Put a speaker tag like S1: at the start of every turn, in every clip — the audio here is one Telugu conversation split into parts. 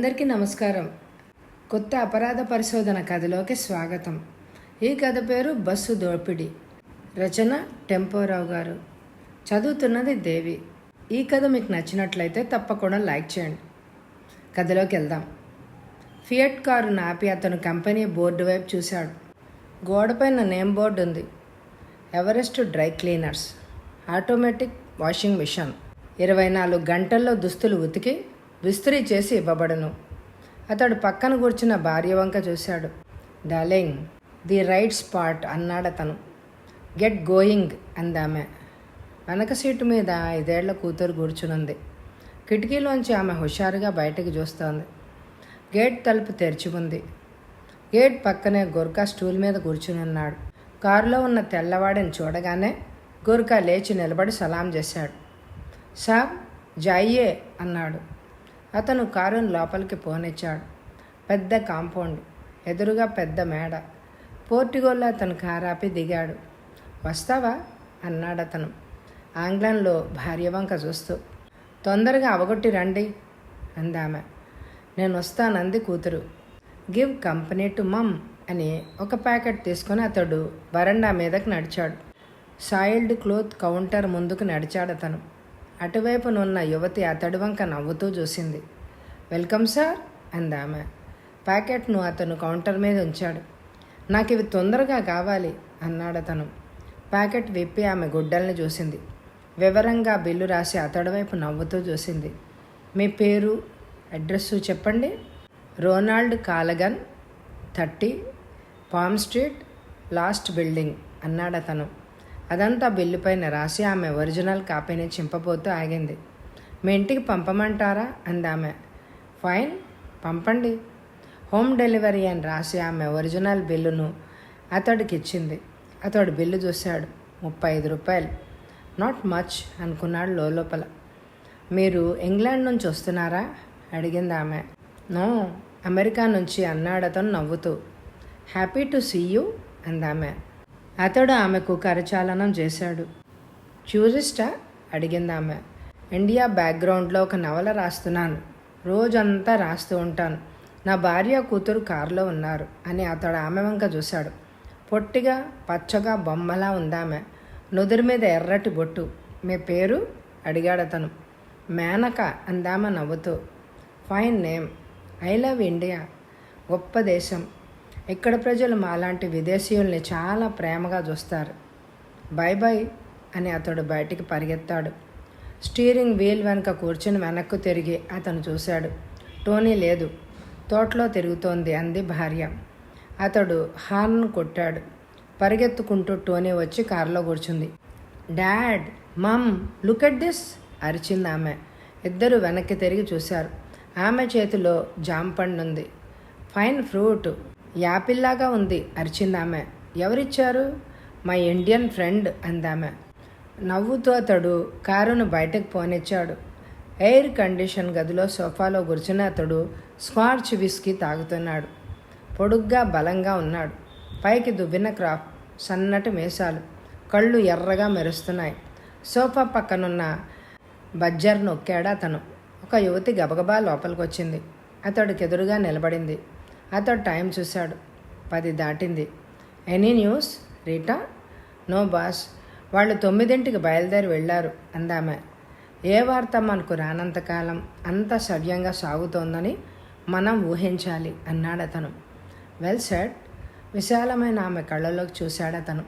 S1: అందరికీ నమస్కారం. కొత్త అపరాధ పరిశోధన కథలోకి స్వాగతం. ఈ కథ పేరు బస్సు దోపిడీ. రచన టెంపోరావు గారు. చదువుతున్నది దేవి. ఈ కథ మీకు నచ్చినట్లయితే తప్పకుండా లైక్ చేయండి. కథలోకి వెళ్దాం. ఫియట్ కారును ఆపి అతను కంపెనీ బోర్డు వైపు చూశాడు. గోడపైన నేమ్ బోర్డు ఉంది. Everest dry cleaners, automatic washing machine, 24 గంటల్లో దుస్తులు ఉతికి విస్త్రీ చేసి ఇవ్వబడును. అతడు పక్కన కూర్చున్న భార్య వంక చూశాడు. డార్లింగ్, ది రైట్ స్పాట్ అన్నాడతను. గెట్ గోయింగ్ అందామె. వెనక సీటు మీద 5 ఏళ్ల కూతురు కూర్చునుంది. కిటికీలోంచి ఆమె హుషారుగా బయటకు చూస్తోంది. గేట్ తలుపు తెరిచి ఉంది. గేట్ పక్కనే గోర్ఖా స్టూల్ మీద కూర్చునున్నాడు. కారులో ఉన్న తెల్లవాడిని చూడగానే గోర్ఖా లేచి నిలబడి సలాం చేశాడు. సాబ్ జాయియే అన్నాడు. అతను కారును లోపలికి పోనిచ్చాడు. పెద్ద కాంపౌండ్, ఎదురుగా పెద్ద మేడ. పోర్టిగోలో అతను కారాపి దిగాడు. వస్తావా అన్నాడతను ఆంగ్లంలో భార్య వంక చూస్తూ. తొందరగా అవగొట్టి రండి అందామె. నేను వస్తానంది కూతురు. గివ్ కంపెనీ టు మమ్ అని ఒక ప్యాకెట్ తీసుకొని అతడు వరండా మీదకి నడిచాడు. సాయిల్డ్ క్లోత్ కౌంటర్ ముందుకు నడిచాడతను. అటువైపునున్న యువతి అతడి వంక నవ్వుతూ చూసింది. వెల్కమ్ సార్ అందామె. ప్యాకెట్ను అతను కౌంటర్ మీద ఉంచాడు. నాకు ఇవి తొందరగా కావాలి అన్నాడతను. ప్యాకెట్ విప్పి ఆమె గుడ్డల్ని చూసింది. వివరంగా బిల్లు రాసి అతడి వైపు నవ్వుతూ చూసింది. మీ పేరు, అడ్రస్సు చెప్పండి. Ronald Callaghan, 30 palm street, last building అన్నాడతను. అదంతా బిల్లుపైన రాసి ఆమె ఒరిజినల్ కాపీని చింపబోతూ ఆగింది. మీ ఇంటికి పంపమంటారా అందామె. ఫైన్, పంపండి. హోమ్ డెలివరీ అని రాసి ఆమె ఒరిజినల్ బిల్లును అతడికి ఇచ్చింది. అతడు బిల్లు చూశాడు. 35 రూపాయలు. నాట్ మచ్ అనుకున్నాడు లోపల. మీరు ఇంగ్లాండ్ నుంచి వస్తున్నారా అడిగింది ఆమె. నో, అమెరికా నుంచి అన్నాడతను నవ్వుతూ. హ్యాపీ టు సీ యూ అందామె. అతడు ఆమెకు కరచాలనం చేశాడు. టూరిస్టా అడిగింది ఆమె. ఇండియా బ్యాక్గ్రౌండ్లో ఒక నవల రాస్తున్నాను. రోజంతా రాస్తూ ఉంటాను. నా భార్య కూతురు కారులో ఉన్నారు అని అతడు ఆమె వంక చూశాడు. పొట్టిగా పచ్చగా బొమ్మలా ఉందామె. నుదురు మీద ఎర్రటి బొట్టు. మీ పేరు అడిగాడతను. మేనక అందామె నవ్వుతూ. Fine name. I love India. గొప్ప దేశం. ఇక్కడ ప్రజలు మాలాంటి విదేశీయుల్ని చాలా ప్రేమగా చూస్తారు. బై బై అని అతడు బయటికి పరిగెత్తాడు. స్టీరింగ్ వీల్ వెనుక కూర్చుని వెనక్కు తిరిగి అతను చూశాడు. టోనీ లేదు, తోటలో తిరుగుతోంది అంది భార్య. అతడు హార్న్ కొట్టాడు. పరిగెత్తుకుంటూ టోనీ వచ్చి కారులో కూర్చుంది. Dad, mum, look at this అరిచింది ఆమె. ఇద్దరు వెనక్కి తిరిగి చూశారు. ఆమె చేతిలో జామ పండు ఉంది. ఫైన్ ఫ్రూట్, యాపిల్లాగా ఉంది అరిచిందామె. ఎవరిచ్చారు? మై ఇండియన్ ఫ్రెండ్ అందామె. నవ్వుతూ అతడు కారును బయటకు పోనిచ్చాడు. ఎయిర్ కండిషన్ గదిలో సోఫాలో కూర్చుని అతడు స్కాచ్ విస్కీ తాగుతున్నాడు. పొడుగ్గా బలంగా ఉన్నాడు. పైకి దువ్విన క్రాఫ్, సన్నటి మీసాలు, కళ్ళు ఎర్రగా మెరుస్తున్నాయి. సోఫా పక్కనున్న బజ్జర్ నొక్కాడు అతను. ఒక యువతి గబగబా లోపలికి వచ్చింది. అతడికి ఎదురుగా నిలబడింది. అతడు టైం చూశాడు. 10 దాటింది. Any news Rita? No boss, వాళ్ళు 9ంటికి బయలుదేరి వెళ్ళారు అందామె. ఏ వార్త మనకు రానంతకాలం అంత సవ్యంగా సాగుతోందని మనం ఊహించాలి అన్నాడతను. Well said. విశాలమైన ఆమె కళ్ళలోకి చూశాడతను.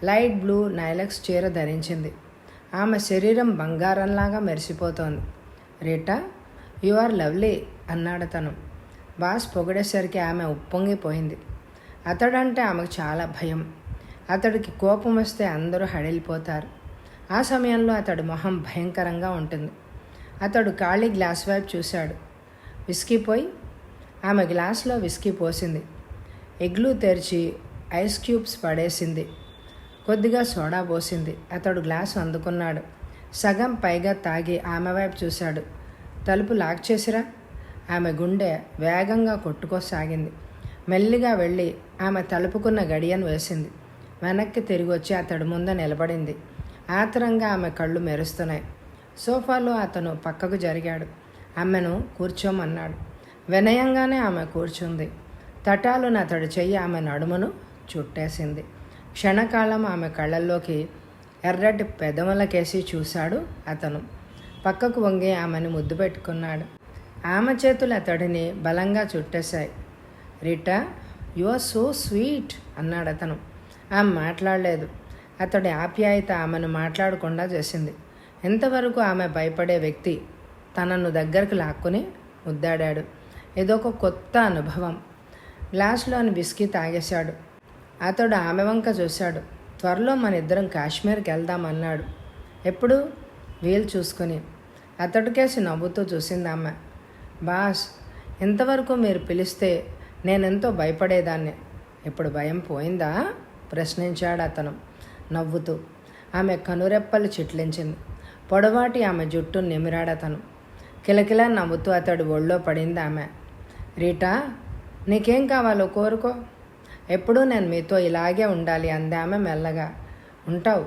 S1: లైట్ బ్లూ నైలెక్స్ చీర ధరించింది. ఆమె శరీరం బంగారంలాగా మెరిసిపోతోంది. రీటా, యు ఆర్ లవ్లీ అన్నాడతను. బాస్ పొగిడేసరికి ఆమె ఉప్పొంగిపోయింది. అతడంటే ఆమెకు చాలా భయం. అతడికి కోపం వస్తే అందరూ హడిలిపోతారు. ఆ సమయంలో అతడి మొహం భయంకరంగా ఉంటుంది. అతడు ఖాళీ గ్లాస్ వైపు చూశాడు. విస్కీ పోయి. ఆమె గ్లాసులో విస్కీ పోసింది. ఎగ్లు తెరిచి ఐస్ క్యూబ్స్ పడేసింది. కొద్దిగా సోడా పోసింది. అతడు గ్లాసు అందుకున్నాడు. సగం పైగా తాగి ఆమె వైపు చూశాడు. తలుపు లాక్ చేసిరా. ఆమె గుండె వేగంగా కొట్టుకోసాగింది. మెల్లిగా వెళ్ళి ఆమె తలుపుకున్న గడియను వేసింది. వెనక్కి తిరిగి వచ్చి అతడి ముందు నిలబడింది. ఆత్రంగా ఆమె కళ్ళు మెరుస్తున్నాయి. సోఫాలో అతను పక్కకు జరిగాడు. ఆమెను కూర్చోమన్నాడు. వినయంగానే ఆమె కూర్చుంది. తటాలున అతడి చెయ్యి ఆమె నడుమును చుట్టేసింది. క్షణకాలం ఆమె కళ్ళల్లోకి ఎర్రటి పెదవులకేసి చూశాడు అతను. పక్కకు వంగి ఆమెను ముద్దు పెట్టుకున్నాడు. ఆమె చేతులు అతడిని బలంగా చుట్టేశాయి. Rita, you are so sweet అన్నాడు అతను. ఆమె మాట్లాడలేదు. అతడి ఆప్యాయత ఆమెను మాట్లాడకుండా చేసింది. ఎంతవరకు ఆమె భయపడే వ్యక్తి తనను దగ్గరకు లాక్కుని ముద్దాడాడు. ఇదొక కొత్త అనుభవం. గ్లాసులోని బిస్కీ తాగేశాడు. అతడు ఆమె వంక చూశాడు. త్వరలో మన ఇద్దరం కాశ్మీర్కి వెళ్దామన్నాడు. ఎప్పుడు? వీలు చూసుకుని. అతడికేసి నవ్వుతూ చూసింది ఆమె. బాస్, ఇంతవరకు మీరు పిలిస్తే నేనెంతో భయపడేదాన్ని. ఇప్పుడు భయం పోయిందా? ప్రశ్నించాడు అతను నవ్వుతూ. ఆమె కనురెప్పలు చిట్లించింది. పొడవాటి ఆమె జుట్టు నిమిరాడతను. కిలకిలా నవ్వుతూ అతడి ఒళ్ళో పడింది ఆమె. రీటా, నీకేం కావాలో కోరుకో. ఎప్పుడూ నేను మీతో ఇలాగే ఉండాలి అంది ఆమె మెల్లగా. ఉంటావు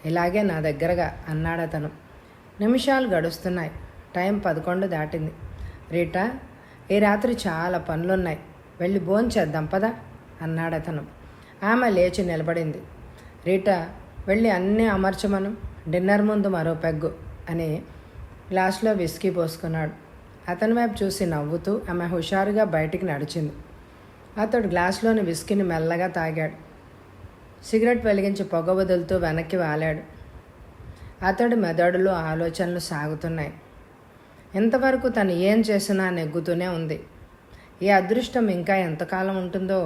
S1: ఇలాగే నా దగ్గరగా అన్నాడతను. నిమిషాలు గడుస్తున్నాయి. టైం 11 దాటింది. రీటా, ఈ రాత్రి చాలా పనులున్నాయి, వెళ్ళి భోంచేద్దాం పదా అన్నాడతను. ఆమె లేచి నిలబడింది. రీటా, వెళ్ళి అన్నీ అమర్చమను, డిన్నర్ ముందు మరో పెగ్గు అని గ్లాసులో విస్కీ పోసుకున్నాడు. అతని వైపు చూసి నవ్వుతూ ఆమె హుషారుగా బయటికి నడిచింది. అతడు గ్లాసులోని విస్కీని మెల్లగా తాగాడు. సిగరెట్ వెలిగించి పొగ వదులుతూ వెనక్కి వాలాడు. అతడి మెదడులో ఆలోచనలు సాగుతున్నాయి. ఇంతవరకు తను ఏం చేసినా నెగ్గుతూనే ఉంది. ఈ అదృష్టం ఇంకా ఎంతకాలం ఉంటుందో.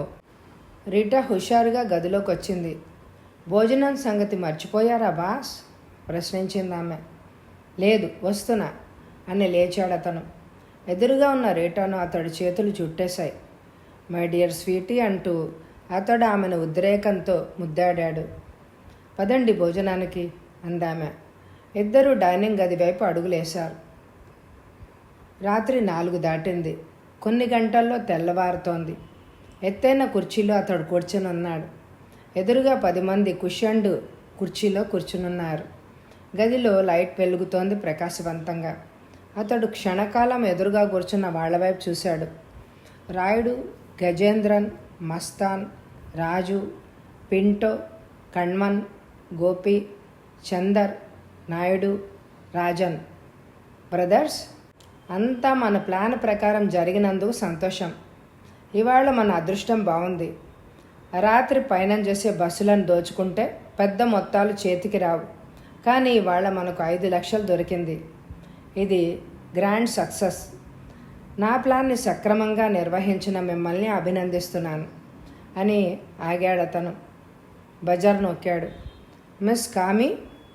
S1: రీటా హుషారుగా గదిలోకి వచ్చింది. భోజనం సంగతి మర్చిపోయారా బాస్? ప్రశ్నించింది ఆమె. లేదు, వస్తున్నా అని లేచాడు అతను. ఎదురుగా ఉన్న రీటాను అతడి చేతులు చుట్టేశాయి. మై డియర్ స్వీటీ అంటూ అతడు ఆమెను ఉద్రేకంతో ముద్దాడాడు. పదండి భోజనానికి అందామె. ఇద్దరూ డైనింగ్ గది వైపు అడుగులేశారు. రాత్రి 4 దాటింది. కొన్ని గంటల్లో తెల్లవారుతోంది. ఎత్తైన కుర్చీలో అతడు కూర్చుని ఉన్నాడు. ఎదురుగా 10 మంది కుషన్డ్ కుర్చీలో కూర్చునున్నారు. గదిలో లైట్ వెలుగుతోంది ప్రకాశవంతంగా. అతడు క్షణకాలం ఎదురుగా కూర్చున్న వాళ్ల వైపు చూశాడు. రాయుడు, గజేంద్రన్, మస్తాన్, రాజు, పింటో, కణ్మన్, గోపి, చందర్, నాయుడు, రాజన్. బ్రదర్స్, అంతా మన ప్లాన్ ప్రకారం జరిగినందుకు సంతోషం. ఇవాళ మన అదృష్టం బాగుంది. రాత్రి పయనం చేసే బస్సులను దోచుకుంటే పెద్ద మొత్తాలు చేతికి రావు. కానీ ఇవాళ మనకు 5 లక్షలు దొరికింది. ఇది గ్రాండ్ సక్సెస్. నా ప్లాన్ని సక్రమంగా నిర్వహించిన మిమ్మల్ని అభినందిస్తున్నాను అని ఆగాడతను. బజార్ నొక్కాడు. మిస్ కామీ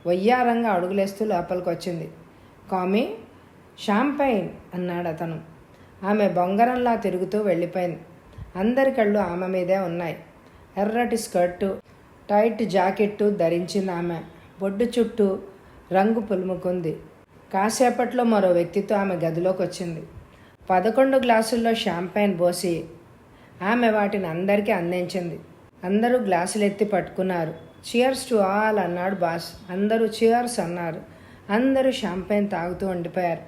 S1: వయ్యారంగా అడుగులేస్తూ లోపలికి వచ్చింది. కామీ, షాంపైన్ అన్నాడు అతను. ఆమె బొంగరంలా తిరుగుతూ వెళ్ళిపోయింది. అందరి కళ్ళు ఆమె మీదే ఉన్నాయి. ఎర్రటి స్కర్టు, టైట్ జాకెట్టు ధరించింది ఆమె. బొడ్డు చుట్టూ రంగు పులుముకుంది. కాసేపట్లో మరో వ్యక్తితో ఆమె గదిలోకి వచ్చింది. 11 గ్లాసుల్లో షాంపైన్ పోసి ఆమె వాటిని అందరికీ అందించింది. అందరూ గ్లాసులు ఎత్తి పట్టుకున్నారు. చియర్స్ టు ఆల్ అన్నాడు బాస్. అందరూ చియర్స్ అన్నారు. అందరూ షాంపైన్ తాగుతూ ఉండిపోయారు.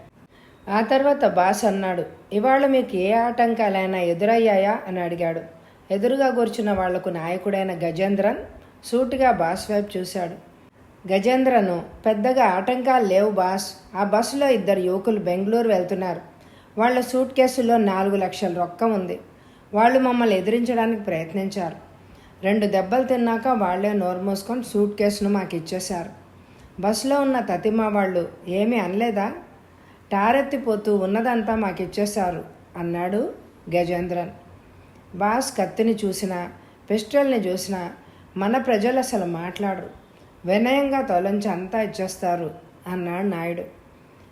S1: ఆ తర్వాత బాస్ అన్నాడు, ఇవాళ మీకు ఏ ఆటంకాలైనా ఎదురయ్యాయా అని అడిగాడు. ఎదురుగా కూర్చున్న వాళ్లకు నాయకుడైన గజేంద్రన్ సూటిగా బాస్ వైపు చూశాడు. గజేంద్రను, పెద్దగా ఆటంకాలు లేవు బాస్. ఆ బస్సులో 2 యువకులు బెంగళూరు వెళ్తున్నారు. వాళ్ళ సూట్ కేసులో 4 లక్షల రొక్కం ఉంది. వాళ్ళు మమ్మల్ని ఎదిరించడానికి ప్రయత్నించారు. 2 దెబ్బలు తిన్నాక వాళ్లే నోరు మూసుకొని సూట్ కేసును మాకు ఇచ్చేశారు. బస్సులో ఉన్న తతిమా వాళ్ళు ఏమీ అనలేదా? టారెత్తిపోతూ ఉన్నదంతా మాకు ఇచ్చేశారు అన్నాడు గజేంద్రన్. బాస్ కత్తిని చూసినా పిస్టల్ని చూసినా మన ప్రజలు అసలు మాట్లాడరు. వినయంగా తొలంచి అంతా ఇచ్చేస్తారు అన్నాడు నాయుడు.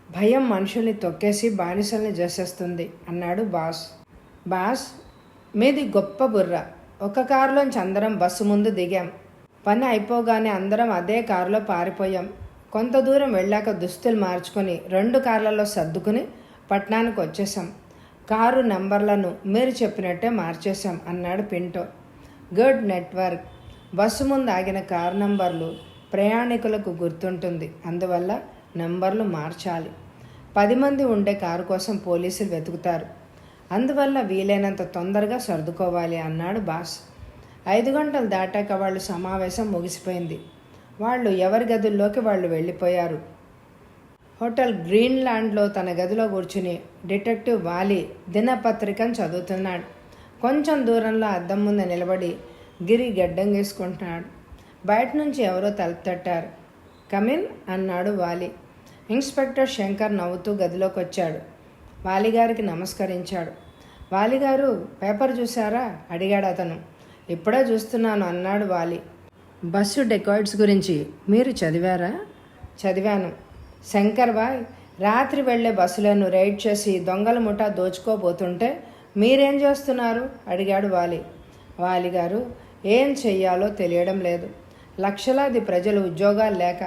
S1: భయం మనుషుల్ని తొక్కేసి బానిసల్ని చేసేస్తుంది అన్నాడు బాస్. బాస్, మీది గొప్ప బుర్ర. ఒక కారులోంచి అందరం బస్సు ముందు దిగాం. పని అయిపోగానే అందరం అదే కారులో పారిపోయాం. కొంత దూరం వెళ్ళాక దుస్తులు మార్చుకొని 2 కార్లలో సర్దుకుని పట్టణానికి వచ్చేసాం. కారు నెంబర్లను మీరు చెప్పినట్టే మార్చేశాం అన్నాడు పింటో. Good network. బస్సు ముందు ఆగిన కారు నంబర్లు ప్రయాణికులకు గుర్తుంటుంది. అందువల్ల నెంబర్లు మార్చాలి. 10 మంది ఉండే కారు కోసం పోలీసులు వెతుకుతారు. అందువల్ల వీలైనంత తొందరగా సర్దుకోవాలి అన్నాడు బాస్. 5 గంటలు దాటాక వాళ్ళు సమావేశం ముగిసిపోయింది. వాళ్ళు ఎవరి గదుల్లోకి వాళ్ళు వెళ్ళిపోయారు. హోటల్ గ్రీన్లాండ్లో తన గదిలో కూర్చుని డిటెక్టివ్ వాలి దినపత్రికను చదువుతున్నాడు. కొంచెం దూరంలో అద్దం ముందు నిలబడి గిరి గడ్డం గీసుకుంటున్నాడు. బయట నుంచి ఎవరో తలుపు తట్టారు. కమిన్ అన్నాడు వాలి. ఇన్స్పెక్టర్ శంకర్ నవ్వుతూ గదిలోకి వచ్చాడు. వాలిగారికి నమస్కరించాడు. వాలిగారు, పేపర్ చూసారా అడిగాడు అతను. ఇప్పుడే చూస్తున్నాను అన్నాడు వాలి. బస్సు డెకాయిడ్స్ గురించి మీరు చదివారా? చదివాను. శంకర్ బాయ్, రాత్రి వెళ్లే బస్సులను రైడ్ చేసి దొంగల ముఠా దోచుకోబోతుంటే మీరేం చేస్తున్నారు అడిగాడు వాలి. వాలిగారు, ఏం చెయ్యాలో తెలియడం లేదు. లక్షలాది ప్రజలు ఉద్యోగాలు లేక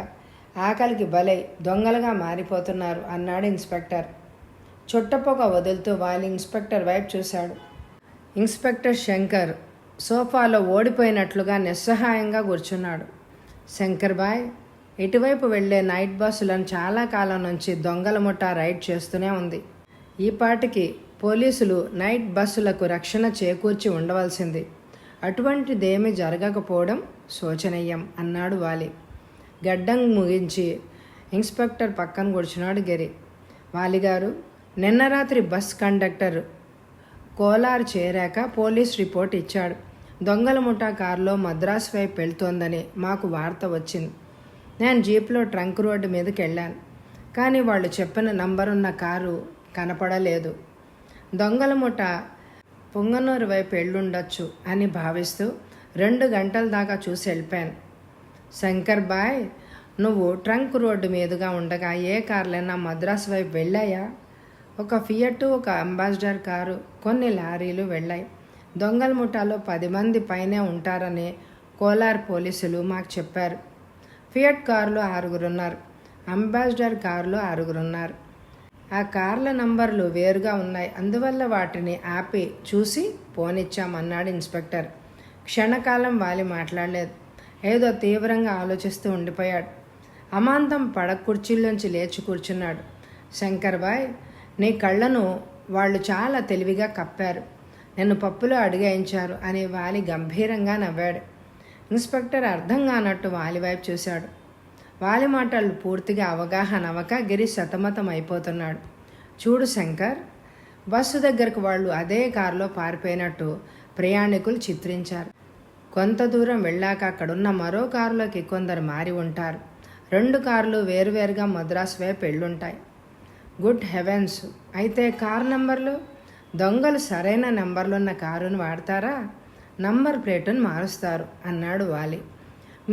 S1: ఆకలికి బలై దొంగలుగా మారిపోతున్నారు అన్నాడు ఇన్స్పెక్టర్. చుట్టపొగ వదులుతూ వాలి ఇన్స్పెక్టర్ వైపు చూశాడు. ఇన్స్పెక్టర్ శంకర్ సోఫాలో ఓడిపోయినట్లుగా నిస్సహాయంగా కూర్చున్నాడు. శంకర్ బాయ్, ఇటువైపు వెళ్లే నైట్ బస్సులను చాలా కాలం నుంచి దొంగల ముఠా రైడ్ చేస్తూనే ఉంది. ఈ పాటికి పోలీసులు నైట్ బస్సులకు రక్షణ చేకూర్చి ఉండవలసింది. అటువంటిదేమీ జరగకపోవడం శోచనీయం అన్నాడు వాలి. గడ్డం ముగించి ఇన్స్పెక్టర్ పక్కన కూర్చున్నాడు గిరి. వాలిగారు, నిన్న రాత్రి బస్ కండక్టర్ కోలార్ చేరాక పోలీస్ రిపోర్ట్ ఇచ్చాడు. దొంగల ముఠా కారులో మద్రాసు వైపు వెళ్తోందని మాకు వార్త వచ్చింది. నేను జీప్లో ట్రంక్ రోడ్డు మీదకి వెళ్ళాను. కానీ వాళ్ళు చెప్పిన నంబరున్న కారు కనపడలేదు. దొంగల ముఠా పొంగనూరు వైపు వెళ్ళుండొచ్చు అని భావిస్తూ 2 గంటల దాకా చూసి వెళ్ళిపోయాను. శంకర్ బాయ్, నువ్వు ట్రంక్ రోడ్డు మీదుగా ఉండగా ఏ కార్లైనా మద్రాసు వైపు వెళ్ళాయా? ఒక ఫియట్, ఒక అంబాసిడర్ కారు, కొన్ని లారీలు వెళ్ళాయి. దొంగల ముఠాలో 10 మంది పైనే ఉంటారని కోలార్ పోలీసులు మాకు చెప్పారు. ఫియట్ కారులో 6 ఉన్నారు, అంబాసిడర్ కారులో 6 ఉన్నారు. ఆ కార్ల నంబర్లు వేరుగా ఉన్నాయి. అందువల్ల వాటిని ఆపి చూసి పోనిచ్చామన్నాడు ఇన్స్పెక్టర్. క్షణకాలం వాలి మాట్లాడలేదు. ఏదో తీవ్రంగా ఆలోచిస్తూ ఉండిపోయాడు. అమాంతం పడక కుర్చీలోంచి లేచి కూర్చున్నాడు. శంకర్ బాయ్, నీ కళ్ళను వాళ్ళు చాలా తెలివిగా కప్పారు. నిన్ను పప్పులో అడిగేయించారు అని వాలి గంభీరంగా నవ్వాడు. ఇన్స్పెక్టర్ అర్థం కానట్టు వాలి వైపు చూశాడు. వాలి మాటలు పూర్తిగా అవగాహన అవ్వక గిరి సతమతం అయిపోతున్నాడు. చూడు శంకర్, బస్సు దగ్గరకు వాళ్ళు అదే కారులో పారిపోయినట్టు ప్రయాణికులు చిత్రించారు. కొంత దూరం వెళ్ళాక అక్కడున్న మరో కారులోకి కొందరు మారి ఉంటారు. 2 కార్లు వేరువేరుగా మద్రాసు వైపు వెళ్ళుంటాయి. Good heavens! అయితే కారు నంబర్లు? దొంగలు సరైన నంబర్లున్న కారును వాడతారా? నంబర్ ప్లేటును మారుస్తారు అన్నాడు వాలి.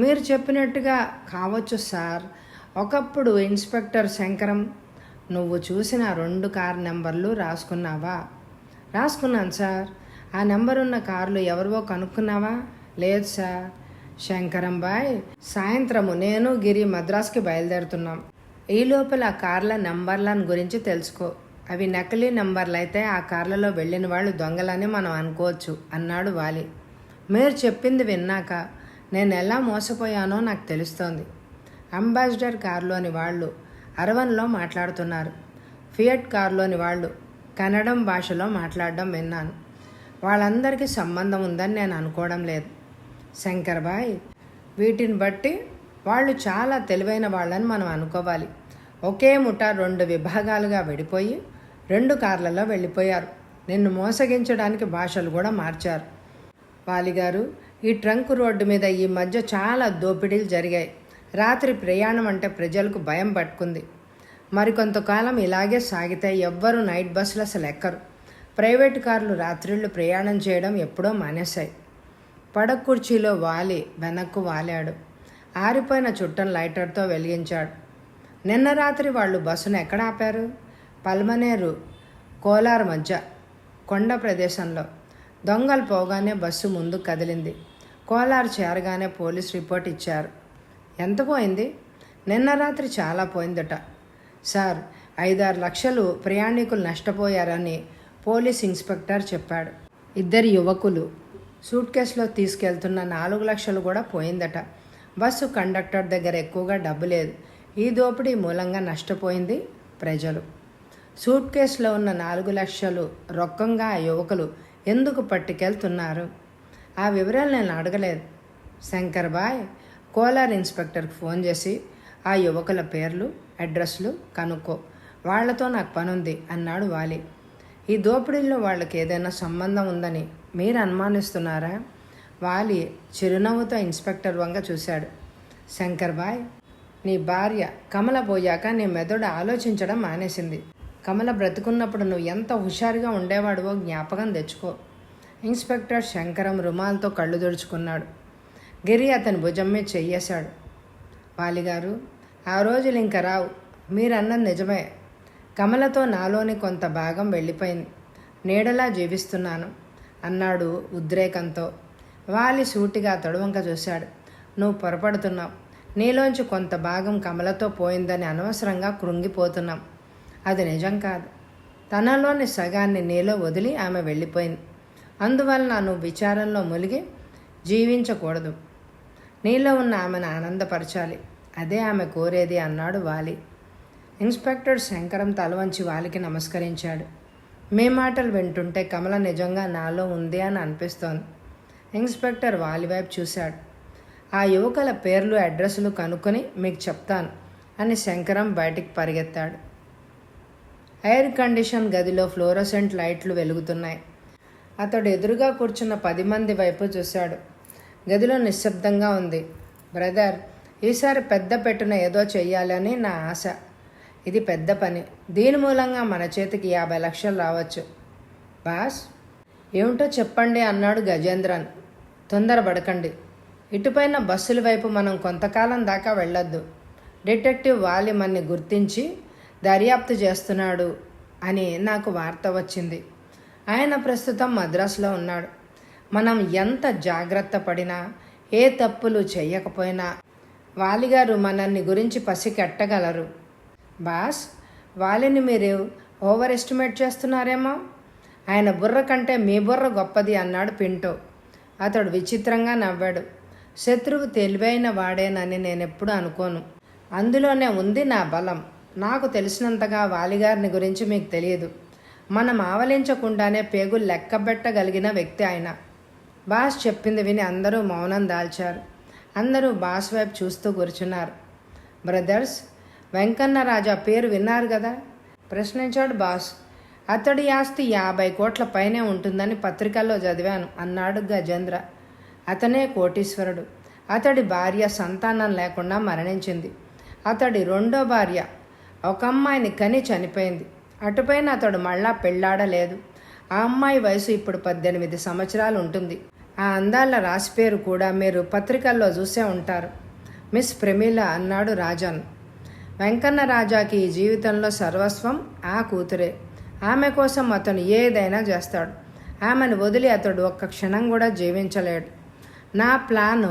S1: మీరు చెప్పినట్టుగా కావచ్చు సార్. ఒకప్పుడు ఇన్స్పెక్టర్ శంకరం, నువ్వు చూసిన 2 కారు నెంబర్లు రాసుకున్నావా? రాసుకున్నాను సార్. ఆ నెంబరున్న కార్లు ఎవరివో కనుక్కున్నావా? లేదు సార్. శంకరం బాయ్, సాయంత్రము నేను గిరి మద్రాసుకి బయలుదేరుతున్నాం. ఈ లోపల ఆ కార్ల నంబర్లను గురించి తెలుసుకో. అవి నకిలీ నంబర్లు అయితే ఆ కార్లలో వెళ్ళిన వాళ్ళు దొంగలని మనం అనుకోవచ్చు అన్నాడు వాలి. మీరు చెప్పింది విన్నాక నేను ఎలా మోసపోయానో నాకు తెలుస్తోంది. అంబాసిడర్ కారులోని వాళ్ళు అరవన్లో మాట్లాడుతున్నారు. ఫియట్ కారులోని వాళ్ళు కన్నడం భాషలో మాట్లాడడం విన్నాను. వాళ్ళందరికీ సంబంధం ఉందని నేను అనుకోవడం లేదు. శంకర్ బాయ్, వీటిని బట్టి వాళ్ళు చాలా తెలివైన వాళ్ళని మనం అనుకోవాలి. ఒకే ముఠ 2 విభాగాలుగా విడిపోయి 2 కార్లలో వెళ్ళిపోయారు. నిన్ను మోసగించడానికి భాషలు కూడా మార్చారు. వాలిగారు, ఈ ట్రంక్ రోడ్డు మీద ఈ మధ్య చాలా దోపిడీలు జరిగాయి. రాత్రి ప్రయాణం అంటే ప్రజలకు భయం పట్టుకుంది. మరికొంతకాలం ఇలాగే సాగితే ఎవ్వరూ నైట్ బస్సులు అసలు ఎక్కరు. ప్రైవేటు కార్లు రాత్రిళ్ళు ప్రయాణం చేయడం ఎప్పుడో మానేశాయి. పడక కుర్చీలో వాలి వెనక్కు వాలాడు. ఆరిపోయిన చుట్టం లైటర్తో వెలిగించాడు. నిన్న రాత్రి వాళ్ళు బస్సును ఎక్కడ ఆపారు? పల్మనేరు కోలార్ మధ్య కొండ ప్రదేశంలో. దొంగలు పోగానే బస్సు ముందుకు కదిలింది. కోలార్ చేరగానే పోలీస్ రిపోర్ట్ ఇచ్చారు. ఎంత పోయింది? నిన్న రాత్రి చాలా పోయిందట సార్. 5-6 లక్షలు ప్రయాణికులు నష్టపోయారని పోలీస్ ఇన్స్పెక్టర్ చెప్పాడు. 2 యువకులు సూట్ కేసులో తీసుకెళ్తున్న 4 లక్షలు కూడా పోయిందట. బస్సు కండక్టర్ దగ్గర ఎక్కువగా డబ్బు లేదు. ఈ దోపిడీ మూలంగా నష్టపోయింది ప్రజలు. సూట్ కేసులో ఉన్న 4 లక్షలు రొక్కంగా ఆ యువకులు ఎందుకు పట్టుకెళ్తున్నారు? ఆ వివరాలు నేను అడగలేదు. శంకర్బాయ్ కోలార్ ఇన్స్పెక్టర్కి ఫోన్ చేసి ఆ యువకుల పేర్లు, అడ్రస్లు కనుక్కో, వాళ్లతో నాకు పనుంది అన్నాడు వాలి. ఈ దోపిడీల్లో వాళ్ళకి ఏదైనా సంబంధం ఉందని మీరు అనుమానిస్తున్నారా? వాలి చిరునవ్వుతో ఇన్స్పెక్టర్ వంగ చూశాడు. శంకర్బాయ్, నీ భార్య కమల పోయాక నీ మెదడు ఆలోచించడం మానేసింది. కమల బ్రతుకున్నప్పుడు నువ్వు ఎంత హుషారుగా ఉండేవాడువో జ్ఞాపకం తెచ్చుకో. ఇన్స్పెక్టర్ శంకరం రుమాలతో కళ్ళు తుడుచుకున్నాడు. గిరి అతని భుజం మీద చెయ్యేశాడు. వాలిగారు, ఆ రోజులు ఇంక రావు. మీరన్నది నిజమే. కమలతో నాలోని కొంత భాగం వెళ్ళిపోయింది. నీడలా జీవిస్తున్నాను అన్నాడు ఉద్రేకంతో. వాలి సూటిగా తొడవంక చూశాడు. నువ్వు పొరపడుతున్నావు. నీలోంచి కొంత భాగం కమలతో పోయిందని అనవసరంగా కృంగిపోతున్నాం. అది నిజం కాదు. తనలోని సగాన్ని నీలో వదిలి ఆమె వెళ్ళిపోయింది. అందువలన నువ్వు విచారంలో మునిగి జీవించకూడదు. నీలో ఉన్న ఆమెను ఆనందపరచాలి. అదే ఆమె కోరేది అన్నాడు వాలి. ఇన్స్పెక్టర్ శంకరం తలవంచి వాలికి నమస్కరించాడు. మీ మాటలు వింటుంటే కమల నిజంగా నాలో ఉంది అని అనిపిస్తోంది. ఇన్స్పెక్టర్ వాలి వైపు చూశాడు. ఆ యువకుల పేర్లు, అడ్రస్లు కనుక్కొని మీకు చెప్తాను అని శంకరం బయటికి పరిగెత్తాడు. ఎయిర్ కండిషన్ గదిలో ఫ్లోరోసెంట్ లైట్లు వెలుగుతున్నాయి. అతడు ఎదురుగా కూర్చున్న 10 మంది వైపు చూశాడు. గదిలో నిశ్శబ్దంగా ఉంది. బ్రదర్, ఈసారి పెద్ద పెట్టున ఏదో చెయ్యాలని నా ఆశ. ఇది పెద్ద పని. దీని మూలంగా మన చేతికి 50 లక్షలు రావచ్చు. బాస్, ఏమిటో చెప్పండి అన్నాడు గజేంద్రన్. తొందరపడకండి. ఇటుపైన బస్సుల వైపు మనం కొంతకాలం దాకా వెళ్ళొద్దు. డిటెక్టివ్ వాలి మన్ని గుర్తించి దర్యాప్తు చేస్తున్నాడు అని నాకు వార్త వచ్చింది. ఆయన ప్రస్తుతం మద్రాసులో ఉన్నాడు. మనం ఎంత జాగ్రత్త పడినా, ఏ తప్పులు చెయ్యకపోయినా వాలిగారు మనల్ని గురించి పసిగట్టగలరు. బాస్, వాలిని మీరు ఓవర్ ఎస్టిమేట్ చేస్తున్నారేమో. ఆయన బుర్ర కంటే మీ బుర్ర గొప్పది అన్నాడు పింటో. అతడు విచిత్రంగా నవ్వాడు. శత్రువు తెలివైన వాడేనని నేనెప్పుడు అనుకోను. అందులోనే ఉంది నా బలం. నాకు తెలిసినంతగా వాలిగారిని గురించి మీకు తెలియదు. మనం ఆవలించకుండానే పేగులు లెక్కబెట్టగలిగిన వ్యక్తి ఆయన. బాస్ చెప్పింది విని అందరూ మౌనం దాల్చారు. అందరూ బాస్ వైపు చూస్తూ కూర్చున్నారు. బ్రదర్స్, వెంకన్న రాజా పేరు విన్నారు కదా? ప్రశ్నించాడు బాస్. అతడి ఆస్తి 50 కోట్ల పైనే ఉంటుందని పత్రికల్లో చదివాను అన్నాడు గజేంద్ర. అతనే కోటీశ్వరుడు. అతడి భార్య సంతానం లేకుండా మరణించింది. అతడి రెండో భార్య ఒక అమ్మాయిని కని చనిపోయింది. అటుపైన అతడు మళ్ళా పెళ్ళాడలేదు. ఆ అమ్మాయి వయసు ఇప్పుడు 18 సంవత్సరాలు ఉంటుంది. ఆ అందాల రాశి పేరు కూడా మీరు పత్రికల్లో చూసే ఉంటారు. మిస్ ప్రమీల అన్నాడు రాజన్. వెంకన్న రాజాకి ఈ జీవితంలో సర్వస్వం ఆ కూతురే. ఆమె కోసం అతను ఏదైనా చేస్తాడు. ఆమెను వదిలి అతడు ఒక్క క్షణం కూడా జీవించలేడు. నా ప్లాను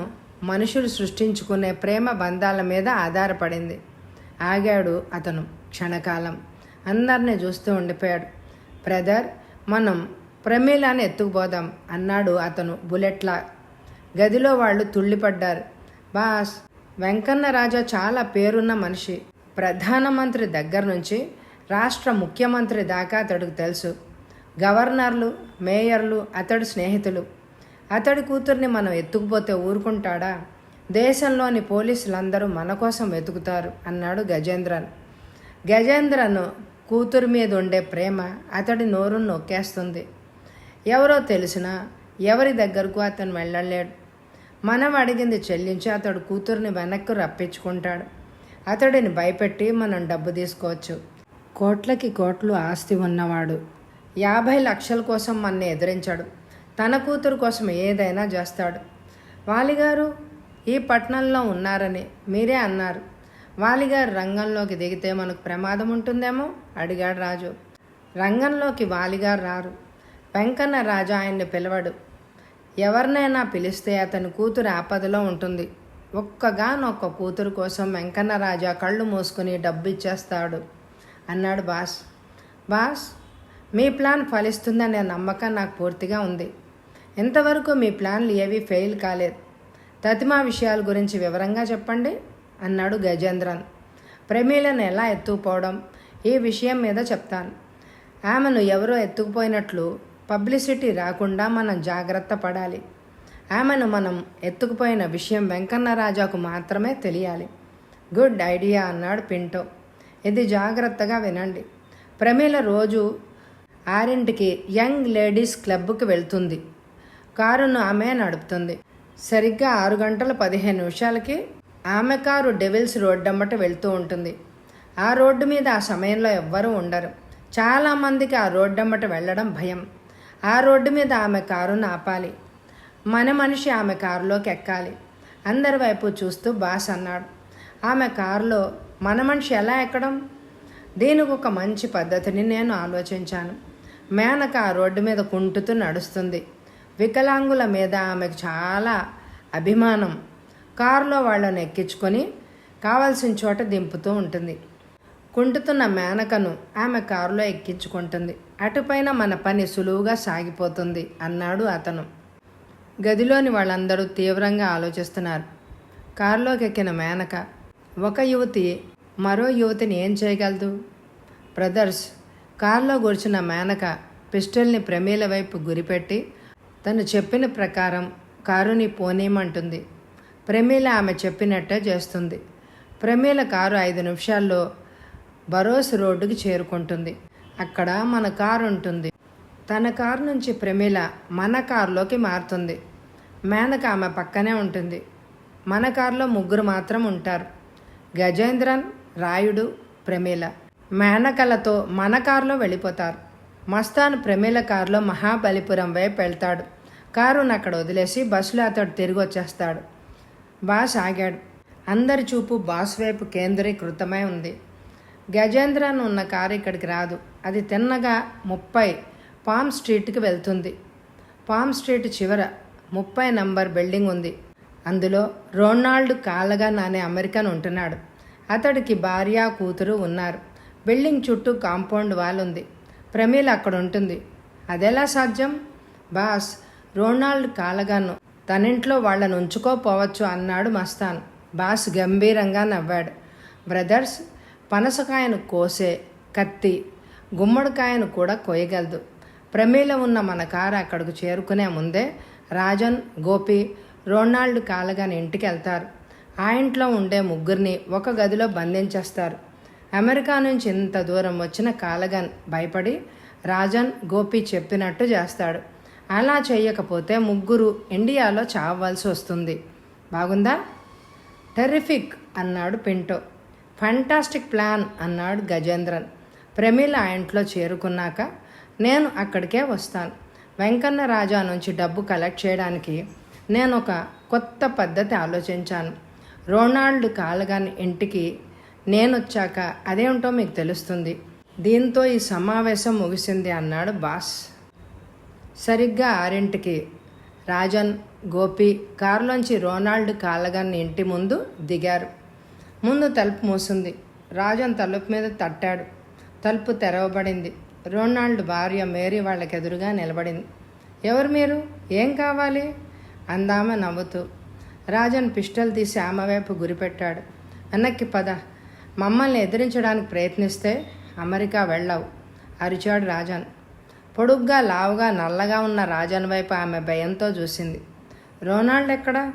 S1: మనుషులు సృష్టించుకునే ప్రేమ బంధాల మీద ఆధారపడింది. ఆగాడు అతను క్షణకాలం. అందరినీ చూస్తూ ఉండిపోయాడు. బ్రదర్, మనం ప్రమీలాని ఎత్తుకుపోదాం అన్నాడు అతను బుల్లెట్లా. గదిలో వాళ్ళు తుళ్ళిపడ్డారు. బాస్, వెంకన్న రాజా చాలా పేరున్న మనిషి. ప్రధానమంత్రి దగ్గర నుంచి రాష్ట్ర ముఖ్యమంత్రి దాకా అతడికి తెలుసు. గవర్నర్లు, మేయర్లు అతడి స్నేహితులు. అతడి కూతుర్ని మనం ఎత్తుకుపోతే ఊరుకుంటాడా? దేశంలోని పోలీసులందరూ మన కోసం వెతుకుతారు అన్నాడు గజేంద్రన్. గజేంద్రను కూతురు మీద ఉండే ప్రేమ అతడి నోరును నొక్కేస్తుంది. ఎవరో తెలిసినా ఎవరి దగ్గరకు అతను వెళ్ళలేడు. మనం అడిగింది చెల్లించి అతడు కూతుర్ని వెనక్కు రప్పించుకుంటాడు. అతడిని భయపెట్టి మనం డబ్బు తీసుకోవచ్చు. కోట్లకి కోట్లు ఆస్తి ఉన్నవాడు 50 లక్షల కోసం మన్ని ఎదిరించాడు. తన కూతురు కోసం ఏదైనా చేస్తాడు. వాలిగారు ఈ పట్టణంలో ఉన్నారని మీరే అన్నారు. వాలిగారు రంగంలోకి దిగితే మనకు ప్రమాదం ఉంటుందేమో అడిగాడు రాజు. రంగంలోకి వాలిగారు రారు. వెంకన్న రాజా ఆయన్ని పిలవడు. ఎవరినైనా పిలిస్తే అతని కూతురు ఆపదలో ఉంటుంది. ఒక్కగానొక్క కూతురు కోసం వెంకన్న రాజా కళ్ళు మూసుకుని డబ్బు ఇచ్చేస్తాడు అన్నాడు బాస్. బాస్, మీ ప్లాన్ ఫలిస్తుందనే నమ్మకం నాకు పూర్తిగా ఉంది. ఇంతవరకు మీ ప్లాన్లు ఏవీ ఫెయిల్ కాలేదు. తతిమా విషయాల గురించి వివరంగా చెప్పండి అన్నాడు గజేంద్రన్. ప్రమీలను ఎలా ఎత్తుకుపోవడం, ఈ విషయం మీద చెప్తాను. ఆమెను ఎవరో ఎత్తుకుపోయినట్లు పబ్లిసిటీ రాకుండా మనం జాగ్రత్త పడాలి. ఆమెను మనం ఎత్తుకుపోయిన విషయం వెంకన్నరాజాకు మాత్రమే తెలియాలి. గుడ్ ఐడియా అన్నాడు పింటో. ఇది జాగ్రత్తగా వినండి. ప్రమీల రోజు 6ంటికి యంగ్ లేడీస్ క్లబ్కి వెళ్తుంది. కారును ఆమె నడుపుతుంది. సరిగ్గా 6:15 ఆమె కారు డెవిల్స్ రోడ్డమ్మట వెళ్తూ ఉంటుంది. ఆ రోడ్డు మీద ఆ సమయంలో ఎవ్వరూ ఉండరు. చాలామందికి ఆ రోడ్డమ్మట వెళ్ళడం భయం. ఆ రోడ్డు మీద ఆమె కారును ఆపాలి. మన మనిషి ఆమె కారులోకి ఎక్కాలి. అందరి వైపు చూస్తూ బాస్ అన్నాడు. ఆమె కారులో మన మనిషి ఎలా ఎక్కడం? దీనికి ఒక మంచి పద్ధతిని నేను ఆలోచించాను. మేనక ఆ రోడ్డు మీద కుంటుతూ నడుస్తుంది. వికలాంగుల మీద ఆమెకు చాలా అభిమానం. కారులో వాళ్ళని ఎక్కించుకొని కావాల్సిన చోట దింపుతూ ఉంటుంది. కుంటుతున్న మేనకను ఆమె కారులో ఎక్కించుకుంటుంది. అటుపైన మన పని సులువుగా సాగిపోతుంది అన్నాడు అతను. గదిలోని వాళ్ళందరూ తీవ్రంగా ఆలోచిస్తున్నారు. కారులోకి ఎక్కిన మేనక, ఒక యువతి మరో యువతిని ఏం చేయగలదు? బ్రదర్స్, కారులో కూర్చున్న మేనక పిస్టల్ని ప్రమీల వైపు గురిపెట్టి తను చెప్పిన ప్రకారం కారుని పోనీయమంటుంది. ప్రమీల ఆమె చెప్పినట్టే చేస్తుంది. ప్రమీల కారు 5 నిమిషాల్లో బరోస్ రోడ్డుకి చేరుకుంటుంది. అక్కడ మన కారు ఉంటుంది. తన కారు నుంచి ప్రమీల మన కారులోకి మారుతుంది. మేనక ఆమె పక్కనే ఉంటుంది. మన కారులో 3 మాత్రం ఉంటారు. గజేంద్రన్, రాయుడు, ప్రమీల. మేనకలతో మన కారులో వెళ్ళిపోతారు. మస్తాన్ ప్రమీల కారులో మహాబలిపురం వైపు వెళ్తాడు. కారును అక్కడ వదిలేసి బస్సులో అతడు తిరిగి వచ్చేస్తాడు. బాస్ ఆగాడు. అందరి చూపు బాస్ వైపు కేంద్రీకృతమై ఉంది. గజేంద్రన్ ఉన్న కారు ఇక్కడికి రాదు. అది తిన్నగా 30 పామ్ స్ట్రీట్కి వెళ్తుంది. పామ్ స్ట్రీట్ చివర 30 నంబర్ బిల్డింగ్ ఉంది. అందులో రొనాల్డ్ కాలగన్ అనే అమెరికన్ ఉంటున్నాడు. అతడికి భార్య, కూతురు ఉన్నారు. బిల్డింగ్ చుట్టూ కాంపౌండ్ వాల్ ఉంది. ప్రమీల అక్కడ ఉంటుంది. అదెలా సాధ్యం? బాస్, రొనాల్డ్ కాలగన్ తనింట్లో వాళ్ళను ఉంచుకోపోవచ్చు అన్నాడు మస్తాన్. బాస్ గంభీరంగా నవ్వాడు. బ్రదర్స్, పనసకాయను కోసే కత్తి గుమ్మడికాయను కూడా కోయగలదు. ప్రమీల ఉన్న మన కారు అక్కడికి చేరుకునే ముందే రాజన్, గోపి, రొనాల్డ్ కాలగన్ ఇంటికి వెళ్తారు. ఆ ఇంట్లో ఉండే 3ని ఒక గదిలో బంధించేస్తారు. అమెరికా నుంచి ఇంత దూరం వచ్చిన కాలగన్ భయపడి రాజన్, గోపి చెప్పినట్టు చేస్తాడు. అలా చేయకపోతే 3 ఇండియాలో చావవలసి వస్తుంది. బాగుందా? టెర్రిఫిక్ అన్నాడు పింటో. ఫంటాస్టిక్ ప్లాన్ అన్నాడు గజేంద్రన్. ప్రమీల ఆ ఇంట్లో చేరుకున్నాక నేను అక్కడికే వస్తాను. వెంకన్న రాజా నుంచి డబ్బు కలెక్ట్ చేయడానికి నేను ఒక కొత్త పద్ధతి ఆలోచించాను. రొనాల్డ్ కాలగన్ ఇంటికి నేనొచ్చాక అదేమిటో మీకు తెలుస్తుంది. దీంతో ఈ సమావేశం ముగిసింది అన్నాడు బాస్. సరిగ్గా 6ంటికి రాజన్, గోపి కారులోంచి రొనాల్డ్ కాలగన్ ఇంటి ముందు దిగారు. ముందు తలుపు మూసింది. రాజన్ తలుపు మీద తట్టాడు. తలుపు తెరవబడింది. రొనాల్డ్ భార్య మేరీ వాళ్ళకెదురుగా నిలబడింది. ఎవరు మీరు? ఏం కావాలి? అందామె నవ్వుతూ. రాజన్ పిస్టల్ తీసి ఆమె వైపు గురిపెట్టాడు. వెనక్కి పద. మమ్మల్ని ఎదిరించడానికి ప్రయత్నిస్తే అమెరికా వెళ్ళావు అరిచాడు రాజన్. పొడుగ్గా, లావుగా, నల్లగా ఉన్న రాజన్ వైపు ఆమె భయంతో చూసింది. రొనాల్డ్ ఎక్కడా?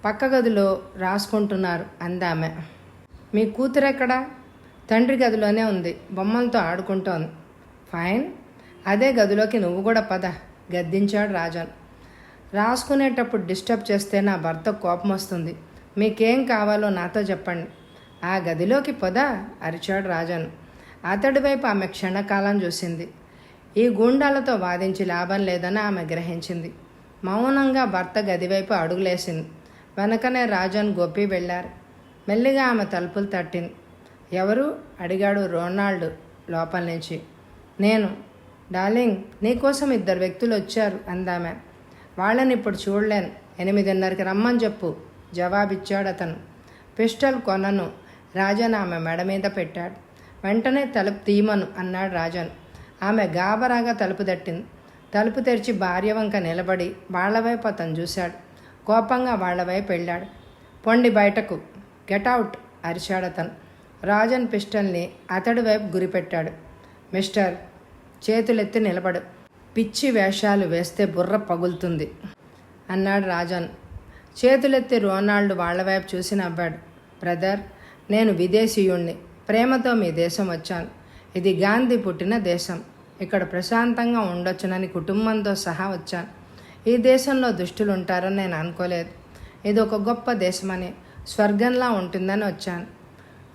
S1: పక్క గదిలో రాసుకుంటున్నారు అందామె. మీ కూతురెక్కడా? తండ్రి గదిలోనే ఉంది, బొమ్మలతో ఆడుకుంటోంది. ఫైన్, అదే గదిలోకి నువ్వు కూడా పద గద్దించాడు రాజన్. రాసుకునేటప్పుడు డిస్టర్బ్ చేస్తే నా భర్త కోపం వస్తుంది. మీకేం కావాలో నాతో చెప్పండి. ఆ గదిలోకి పద అరిచాడు రాజన్. అతడి వైపు ఆమె క్షణకాలం చూసింది. ఈ గూండాలతో వాదించి లాభం లేదని ఆమె గ్రహించింది. మౌనంగా భర్త గదివైపు అడుగులేసింది. వెనకనే రాజన్, గోపి వెళ్ళారు. మెల్లిగా ఆమె తలుపులు తట్టింది. ఎవరు? అడిగాడు రొనాల్డ్ లోపల నుంచి. నేను. డార్లింగ్, నీకోసం 2 వ్యక్తులు వచ్చారు అందామె. వాళ్ళని ఇప్పుడు చూడలేను. 8:30కి రమ్మని చెప్పు జవాబిచ్చాడు అతను. పిస్టల్ కొనను రాజన్ ఆమె మెడ మీద పెట్టాడు. వెంటనే తలుపు తీయమను అన్నాడు రాజన్. ఆమె గాబరాగా తలుపు తట్టింది. తలుపు తెరిచి భార్య వంక నిలబడి వాళ్లవైపు అతను చూశాడు. కోపంగా వాళ్లవైపు వెళ్ళాడు. పొండి బయటకు, గెట్అవుట్ అరిచాడు అతను. రాజన్ పిస్టల్ని అతడి వైపు గురిపెట్టాడు. మిస్టర్, చేతులెత్తి నిలబడు. పిచ్చి వేషాలు వేస్తే బుర్ర పగులుతుంది అన్నాడు రాజన్. చేతులెత్తి రోనాల్డ్ వాళ్ళ వైపు చూసి నవ్వాడు. బ్రదర్, నేను విదేశీయుణ్ణి. ప్రేమతో మీ దేశం వచ్చాను. ఇది గాంధీ పుట్టిన దేశం. ఇక్కడ ప్రశాంతంగా ఉండొచ్చునని కుటుంబంతో సహా వచ్చాను. ఈ దేశంలో దుష్టులు ఉంటారని నేను అనుకోలేదు. ఇది ఒక గొప్ప దేశమని, స్వర్గంలా ఉంటుందని వచ్చాను.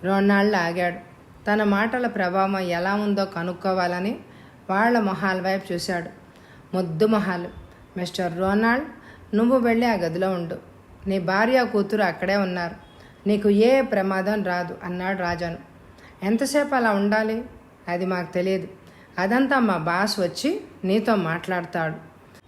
S1: రోనాల్డ్ ఆగాడు. తన మాటల ప్రభావం ఎలా ఉందో కనుక్కోవాలని వాళ్ళ మొహాల వైపు చూశాడు. ముద్దు మొహాలు. మిస్టర్ రోనాల్డ్, నువ్వు వెళ్ళి ఆ గదిలో ఉండు. నీ భార్య కూతురు అక్కడే ఉన్నారు. నీకు ఏ ప్రమాదం రాదు అన్నాడు రాజన్. ఎంతసేపు అలా ఉండాలి? అది మాకు తెలియదు. అదంతా మా బాస్ వచ్చి నీతో మాట్లాడతాడు.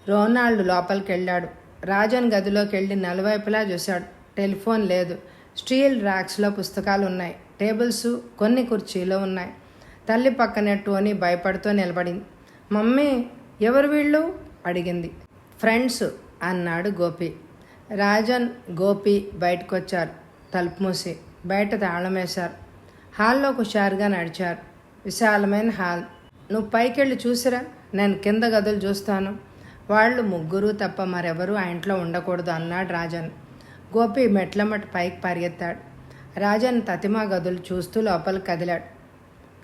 S1: రోనాల్డ్ లోపలికి వెళ్ళాడు. రాజన్ గదిలోకి వెళ్ళి నలువైపులా చూశాడు. టెలిఫోన్ లేదు. స్టీల్ ర్యాక్స్లో పుస్తకాలు ఉన్నాయి. టేబుల్స్, కొన్ని కుర్చీలు ఉన్నాయి. తల్లి పక్కనే టోనీ భయపడుతూ నిలబడింది. మమ్మీ, ఎవరు వీళ్ళు అడిగింది. ఫ్రెండ్స్ అన్నాడు గోపి. రాజన్, గోపి బయటకు వచ్చారు. తలుపు మూసి బయట తాళం వేశారు. హాల్లో హుషారుగా నడిచారు. విశాలమైన హాల్. నువ్వు పైకెళ్ళి చూసిరా, నేను కింద గదులు చూస్తాను. వాళ్ళు ముగ్గురు తప్ప మరెవరూ ఆ ఇంట్లో ఉండకూడదు అన్నాడు రాజన్. గోపి మెట్లమట్టు పైకి పరిగెత్తాడు. రాజన్ తతిమా గదులు చూస్తూ లోపలికి కదిలాడు.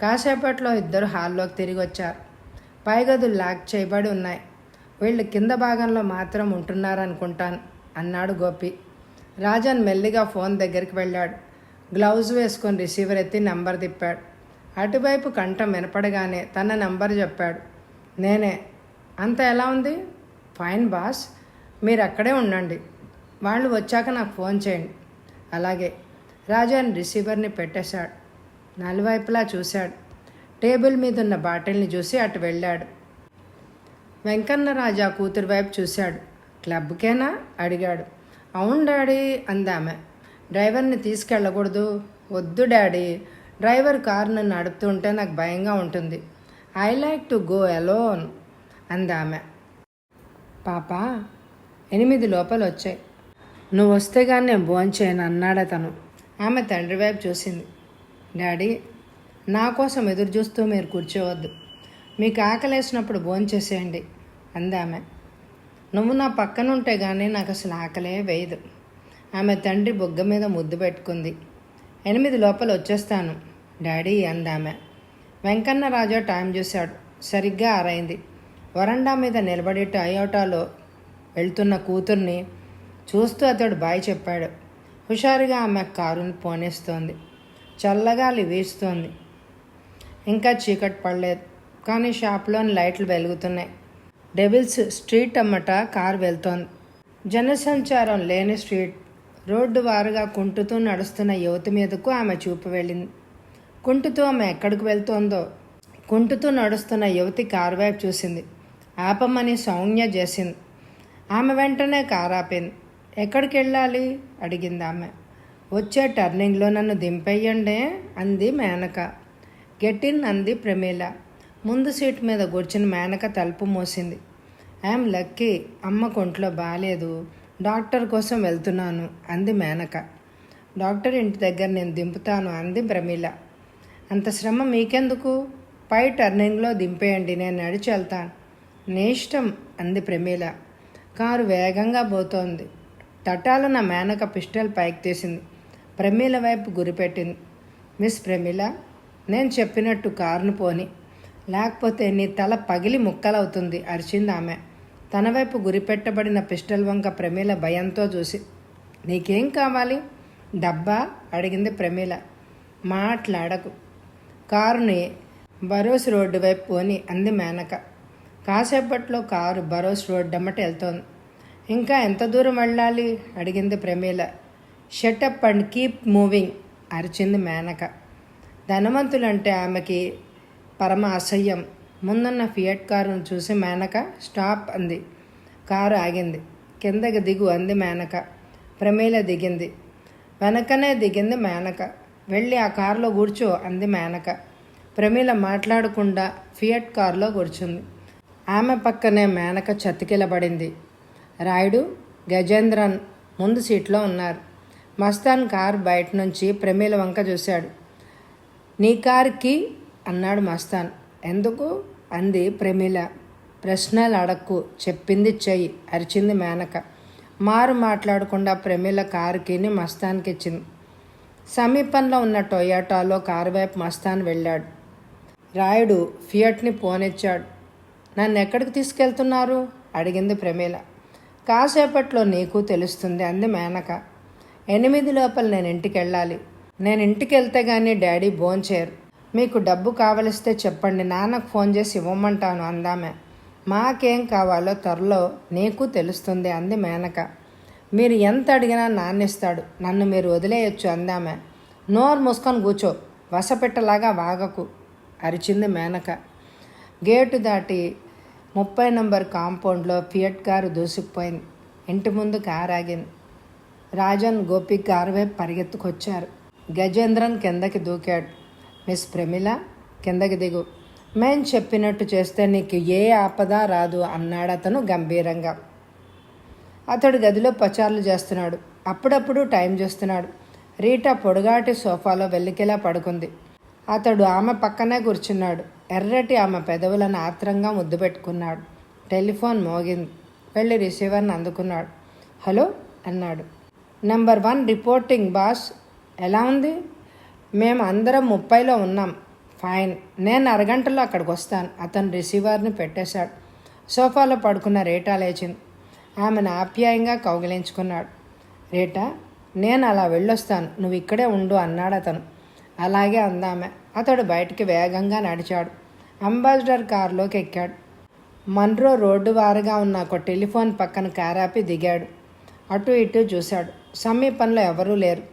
S1: కాసేపట్లో ఇద్దరు హాల్లోకి తిరిగి వచ్చారు. పై గదులు లాక్ చేయబడి ఉన్నాయి. వీళ్ళు కింద భాగంలో మాత్రం ఉంటున్నారనుకుంటాను అన్నాడు గోపి. రాజన్ మెల్లిగా ఫోన్ దగ్గరికి వెళ్ళాడు. గ్లౌజ్ వేసుకొని రిసీవర్ ఎత్తి నంబర్ తిప్పాడు. అటువైపు కంఠం వినపడగానే తన నంబర్ చెప్పాడు. నేనే. అంత ఎలా ఉంది? ఫైన్ బాస్, మీరు అక్కడే ఉండండి. వాళ్ళు వచ్చాక నాకు ఫోన్ చేయండి. అలాగే. రాజన్ రిసీవర్ని పెట్టేశాడు. నలువైపులా చూశాడు. టేబుల్ మీద ఉన్న బాటిల్ని చూసి అటు వెళ్ళాడు. వెంకన్న రాజా కూతురు వైపు చూశాడు. క్లబ్కేనా అడిగాడు. అవును డాడీ అందామె. డ్రైవర్ని తీసుకెళ్ళకూడదు. వద్దు డాడీ, డ్రైవర్ కారు నన్ను నడుపుతుంటే నాకు భయంగా ఉంటుంది. I like to go alone అందామె. పాపా, 8 లోపల వచ్చాయి. నువ్వు వస్తే కానీ నేను భోంచేయను అన్నాడు అతను. ఆమె తండ్రి వైపు చూసింది. డాడీ, నా కోసం ఎదురు చూస్తూ మీరు కూర్చోవద్దు. మీకు ఆకలేసినప్పుడు భోంచేసేయండి అందామె. నువ్వు నా పక్కన ఉంటే కానీ నాకు అసలు ఆకలే వేయదు. ఆమె తండ్రి బొగ్గ మీద ముద్దు పెట్టుకుంది. 8 లోపల వచ్చేస్తాను డాడీ అందామె. వెంకన్న రాజా టైం చూశాడు. సరిగ్గా 6 అయింది. వరండా మీద నిలబడి టయోటాలో వెళ్తున్న కూతుర్ని చూస్తూ అతడు బాయ్ చెప్పాడు. హుషారుగా ఆమె కారుని పోనేస్తోంది. చల్లగాలి వీస్తోంది. ఇంకా చీకటి పడలేదు, కానీ షాప్లోని లైట్లు వెలుగుతున్నాయి. డెవిల్స్ స్ట్రీట్ అమ్మట కారు వెళ్తోంది. జనసంచారం లేని స్ట్రీట్. రోడ్డు వారుగా కుంటుతూ నడుస్తున్న యువతి మీదకు ఆమె చూపు వెళ్ళింది. కుంటుతూ ఆమె ఎక్కడికి వెళ్తోందో. కుంటుతూ నడుస్తున్న యువతి కారు వైపు చూసింది. ఆపమని సౌజ్ఞ చేసింది. ఆమె వెంటనే కారు ఆపింది. ఎక్కడికి వెళ్ళాలి అడిగింది ఆమె. వచ్చే టర్నింగ్లో నన్ను దింపేయండే అంది మేనక. గెట్టిన్ అంది ప్రమీల. ముందు సీటు మీద కూర్చుని మేనక తలుపు మూసింది. ఐఎమ్ లక్కీ, అమ్మ కొంట్లో బాగాలేదు, డాక్టర్ కోసం వెళ్తున్నాను అంది మేనక. డాక్టర్ ఇంటి దగ్గర నేను దింపుతాను అంది ప్రమీల. అంత శ్రమ మీకెందుకు? పై టర్నింగ్లో దింపేయండి, నేను నడిచి వెళ్తాను. నీ ఇష్టం అంది ప్రమీల. కారు వేగంగా పోతోంది. తటాలున మేనక పిస్టల్ పైకి తీసింది. ప్రమీల వైపు గురిపెట్టింది. మిస్ ప్రమీల, నేను చెప్పినట్టు కారును పోని, లేకపోతే నీ తల పగిలి ముక్కలవుతుంది అరిచింది ఆమె. తన వైపు గురిపెట్టబడిన పిస్టల్ వంక ప్రమీల భయంతో చూసి, నీకేం కావాలి? డబ్బా అడిగింది ప్రమీల. మాట్లాడకు, కారుని బరోస్ రోడ్డు వైపు పోని అంది మేనక. కాసేపట్లో కారు బరోస్ రోడ్డు అమ్మట వెళ్తోంది. ఇంకా ఎంత దూరం వెళ్ళాలి అడిగింది Pramila. Shut up and keep moving అరిచింది మేనక. ధనవంతులంటే ఆమెకి పరమ అసహ్యం. ముందున్న ఫియట్ కారును చూసి మేనక స్టాప్ అంది. కారు ఆగింది. కిందకి దిగు అంది మేనక. ప్రమీల దిగింది. వెనకనే దిగింది మేనక. వెళ్ళి ఆ కారులో కూర్చో అంది మేనక. ప్రమీల మాట్లాడకుండా ఫియట్ కారులో కూర్చుంది. ఆమె పక్కనే మేనక చతికిలబడింది. రాయుడు, గజేంద్రన్ ముందు సీట్లో ఉన్నారు. మస్తాన్ కారు బయట నుంచి ప్రమీల వంక చూశాడు. నీ కారుకి అన్నాడు మస్తాన్. ఎందుకు? అంది ప్రమీల. ప్రశ్నలు అడక్కు, చెప్పింది చెయ్యి అరిచింది మేనక. మారు మాట్లాడకుండా ప్రమీల కారు కీని మస్తాన్కి ఇచ్చింది. సమీపంలో ఉన్న టొయాటాలో కారు వైపు మస్తాన్ వెళ్ళాడు. రాయుడు ఫియట్ని పోనిచ్చాడు. నన్ను ఎక్కడికి తీసుకెళ్తున్నారు అడిగింది ప్రమీల. కాసేపట్లో నీకు తెలుస్తుంది అంది మేనక. 8 లోపల నేను ఇంటికి వెళ్ళాలి. నేను ఇంటికి వెళ్తే కానీ డాడీ భోంచేయరు. మీకు డబ్బు కావలిస్తే చెప్పండి, నాన్నకు ఫోన్ చేసి ఇవ్వమంటాను అందామె. మాకేం కావాలో త్వరలో నీకు తెలుస్తుంది అంది మేనక. మీరు ఎంత అడిగినా నాన్నిస్తాడు, నన్ను మీరు వదిలేయచ్చు అందామె. నోరు మూసుకొని కూర్చో, వసపెట్టలాగా వాగకు అరిచింది మేనక. గేటు దాటి 30 నంబర్ కాంపౌండ్లో ఫియట్ కారు దూసుకుపోయింది. ఇంటి ముందు కారు ఆగింది. రాజన్, గోపి కారు వైపు పరిగెత్తుకొచ్చారు. గజేంద్రన్ కిందకి దూకాడు. మిస్ ప్రమీల, కిందకి దిగు. మేం చెప్పినట్టు చేస్తే నీకు ఏ ఆపద రాదు అన్నాడు అతను గంభీరంగా. అతడు గదిలో పచారులు చేస్తున్నాడు. అప్పుడప్పుడు టైం చూస్తున్నాడు. రీటా పొడుగాటి సోఫాలో వెల్లికిలా పడుకుంది. అతడు ఆమె పక్కనే కూర్చున్నాడు. ఎర్రటి ఆమె పెదవులను ఆత్రంగా ముద్దు పెట్టుకున్నాడు. టెలిఫోన్ మోగింది. వెళ్ళి రిసీవర్ని అందుకున్నాడు. హలో అన్నాడు. Number 1 reporting boss. ఎలా ఉంది? మేము అందరం 30లో ఉన్నాం. ఫైన్, నేను అరగంటలో అక్కడికి వస్తాను. అతను రిసీవర్ని పెట్టేశాడు. సోఫాలో పడుకున్న రీటా లేచింది. ఆమెను ఆప్యాయంగా కౌగిలించుకున్నాడు. రీటా, నేను అలా వెళ్ళొస్తాను, నువ్వు ఇక్కడే ఉండు అన్నాడు అతను. అలాగే అందామె. అతడు బయటికి వేగంగా నడిచాడు. అంబాసిడర్ కారులోకి ఎక్కాడు. మన్రో రోడ్డు వారుగా ఉన్న ఒక టెలిఫోన్ పక్కన కారాపి దిగాడు. అటు ఇటు చూశాడు. సమీపంలో ఎవరూ లేరు.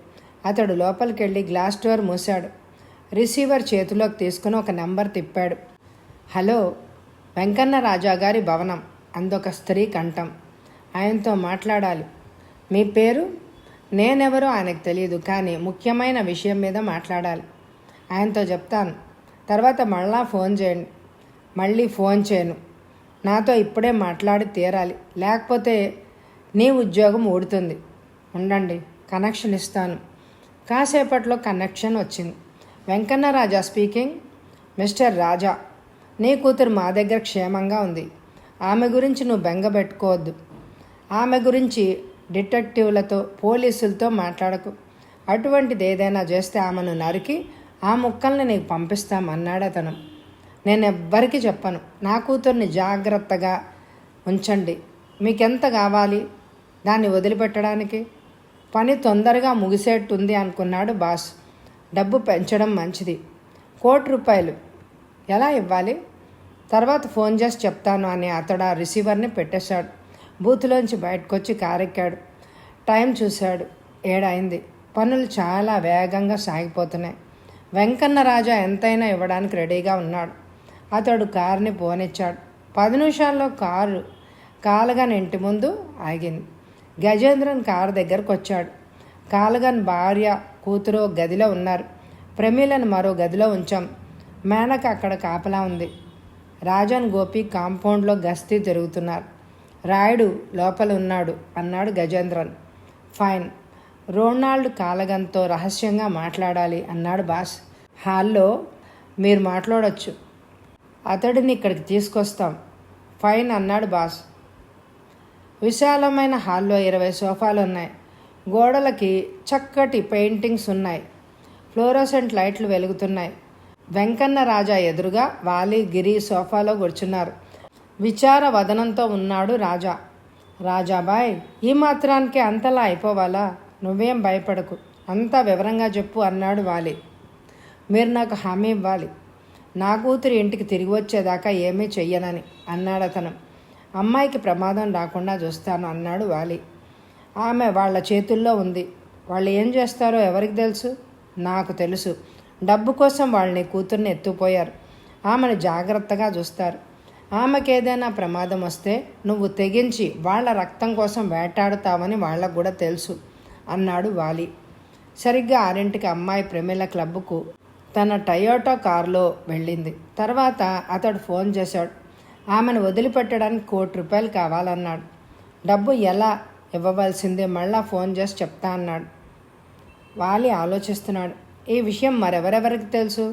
S1: అతడు లోపలికి వెళ్ళి గ్లాస్ డోర్ మూశాడు. రిసీవర్ చేతిలోకి తీసుకుని ఒక నెంబర్ తిప్పాడు. హలో, వెంకన్న రాజా గారి భవనం అందొక స్త్రీ కంఠం. ఆయనతో మాట్లాడాలి. మీ పేరు? నేనెవరో ఆయనకు తెలియదు, కానీ ముఖ్యమైన విషయం మీద మాట్లాడాలి. ఆయనతో చెప్తాను, తర్వాత మళ్ళీ ఫోన్ చేయను. నాతో ఇప్పుడే మాట్లాడి తీరాలి, లేకపోతే నీ ఉద్యోగం ఊడుతుంది. ఉండండి, కనెక్షన్ ఇస్తాను. కాసేపట్లో కనెక్షన్ వచ్చింది. వెంకన్న రాజా స్పీకింగ్. మిస్టర్ రాజా, నీ కూతురు మా దగ్గర క్షేమంగా ఉంది. ఆమె గురించి నువ్వు బెంగ పెట్టుకోవద్దు. ఆమె గురించి డిటెక్టివ్లతో, పోలీసులతో మాట్లాడకు. అటువంటిది ఏదైనా చేస్తే ఆమెను నరికి ఆ ముక్కల్ని నీకు పంపిస్తామన్నాడు అతను. నేను ఎవ్వరికీ చెప్పను. నా కూతుర్ని జాగ్రత్తగా ఉంచండి. మీకెంత కావాలి దాన్ని వదిలిపెట్టడానికి? పని తొందరగా ముగిసేట్టుంది అనుకున్నాడు బాస్. డబ్బు పెంచడం మంచిది. ₹1,00,00,000 ఎలా ఇవ్వాలి? తర్వాత ఫోన్ చేసి చెప్తాను అని అతడు ఆ రిసీవర్ని పెట్టేశాడు. బూత్లోంచి బయటకొచ్చి కారెక్కాడు. టైం చూశాడు. 7 అయింది. పనులు చాలా వేగంగా సాగిపోతున్నాయి. వెంకన్న రాజా ఎంతైనా ఇవ్వడానికి రెడీగా ఉన్నాడు. అతడు కారుని పోనిచ్చాడు. 10 నిమిషాల్లో కారు కాలగన్ ఇంటి ముందు ఆగింది. గజేంద్రన్ కారు దగ్గరకు వచ్చాడు. కాలగన్ భార్య, కూతురు గదిలో ఉన్నారు. ప్రమీలను మరో గదిలో ఉంచాం. మేనక అక్కడ కాపలా ఉంది. రాజన్, గోపి కాంపౌండ్లో గస్తీ తిరుగుతున్నారు. రాయుడు లోపల ఉన్నాడు అన్నాడు గజేంద్రన్. ఫైన్, రోనాల్డ్ కాలగన్తో రహస్యంగా మాట్లాడాలి అన్నాడు బాస్. హాల్లో మీరు మాట్లాడొచ్చు. అతడిని ఇక్కడికి తీసుకొస్తాం. ఫైన్ అన్నాడు బాస్. విశాలమైన హాల్లో 20 సోఫాలు ఉన్నాయి. గోడలకి చక్కటి పెయింటింగ్స్ ఉన్నాయి. ఫ్లోరోసెంట్ లైట్లు వెలుగుతున్నాయి. వెంకన్న రాజా ఎదురుగా వాలి, గిరి సోఫాలో కూర్చున్నారు. విచార వదనంతో ఉన్నాడు రాజా. రాజాబాయ్, ఈ మాత్రానికి అంతలా అయిపోవాలా? నువ్వేం భయపడకు, అంతా వివరంగా చెప్పు అన్నాడు వాలి. మీరు నాకు హామీ ఇవ్వాలి. నా కూతురు ఇంటికి తిరిగి వచ్చేదాకా ఏమీ చెయ్యనని అన్నాడు అతను. అమ్మాయికి ప్రమాదం రాకుండా చూస్తాను అన్నాడు వాలి. ఆమె వాళ్ళ చేతుల్లో ఉంది. వాళ్ళు ఏం చేస్తారో ఎవరికి తెలుసు? నాకు తెలుసు. డబ్బు కోసం వాళ్ళని కూతుర్ని ఎత్తుపోయారు. ఆమెను జాగ్రత్తగా చూస్తారు. ఆమెకేదైనా ప్రమాదం వస్తే నువ్వు తెగించి వాళ్ళ రక్తం కోసం వేటాడుతావని వాళ్ళకు కూడా తెలుసు అన్నాడు వాలి. సరిగ్గా 6ంటికి అమ్మాయి ప్రమీల క్లబ్కు తన టయోటా కారులో వెళ్ళింది. తర్వాత అతడు ఫోన్ చేశాడు. ఆమెను వదిలిపెట్టడానికి ₹1,00,00,000 కావాలన్నాడు. డబ్బు ఎలా ఇవ్వవలసిందే మళ్ళా ఫోన్ చేసి చెప్తా అన్నాడు. వాలి ఆలోచిస్తున్నాడు. ఈ విషయం మరెవరెవరికి తెలుసు?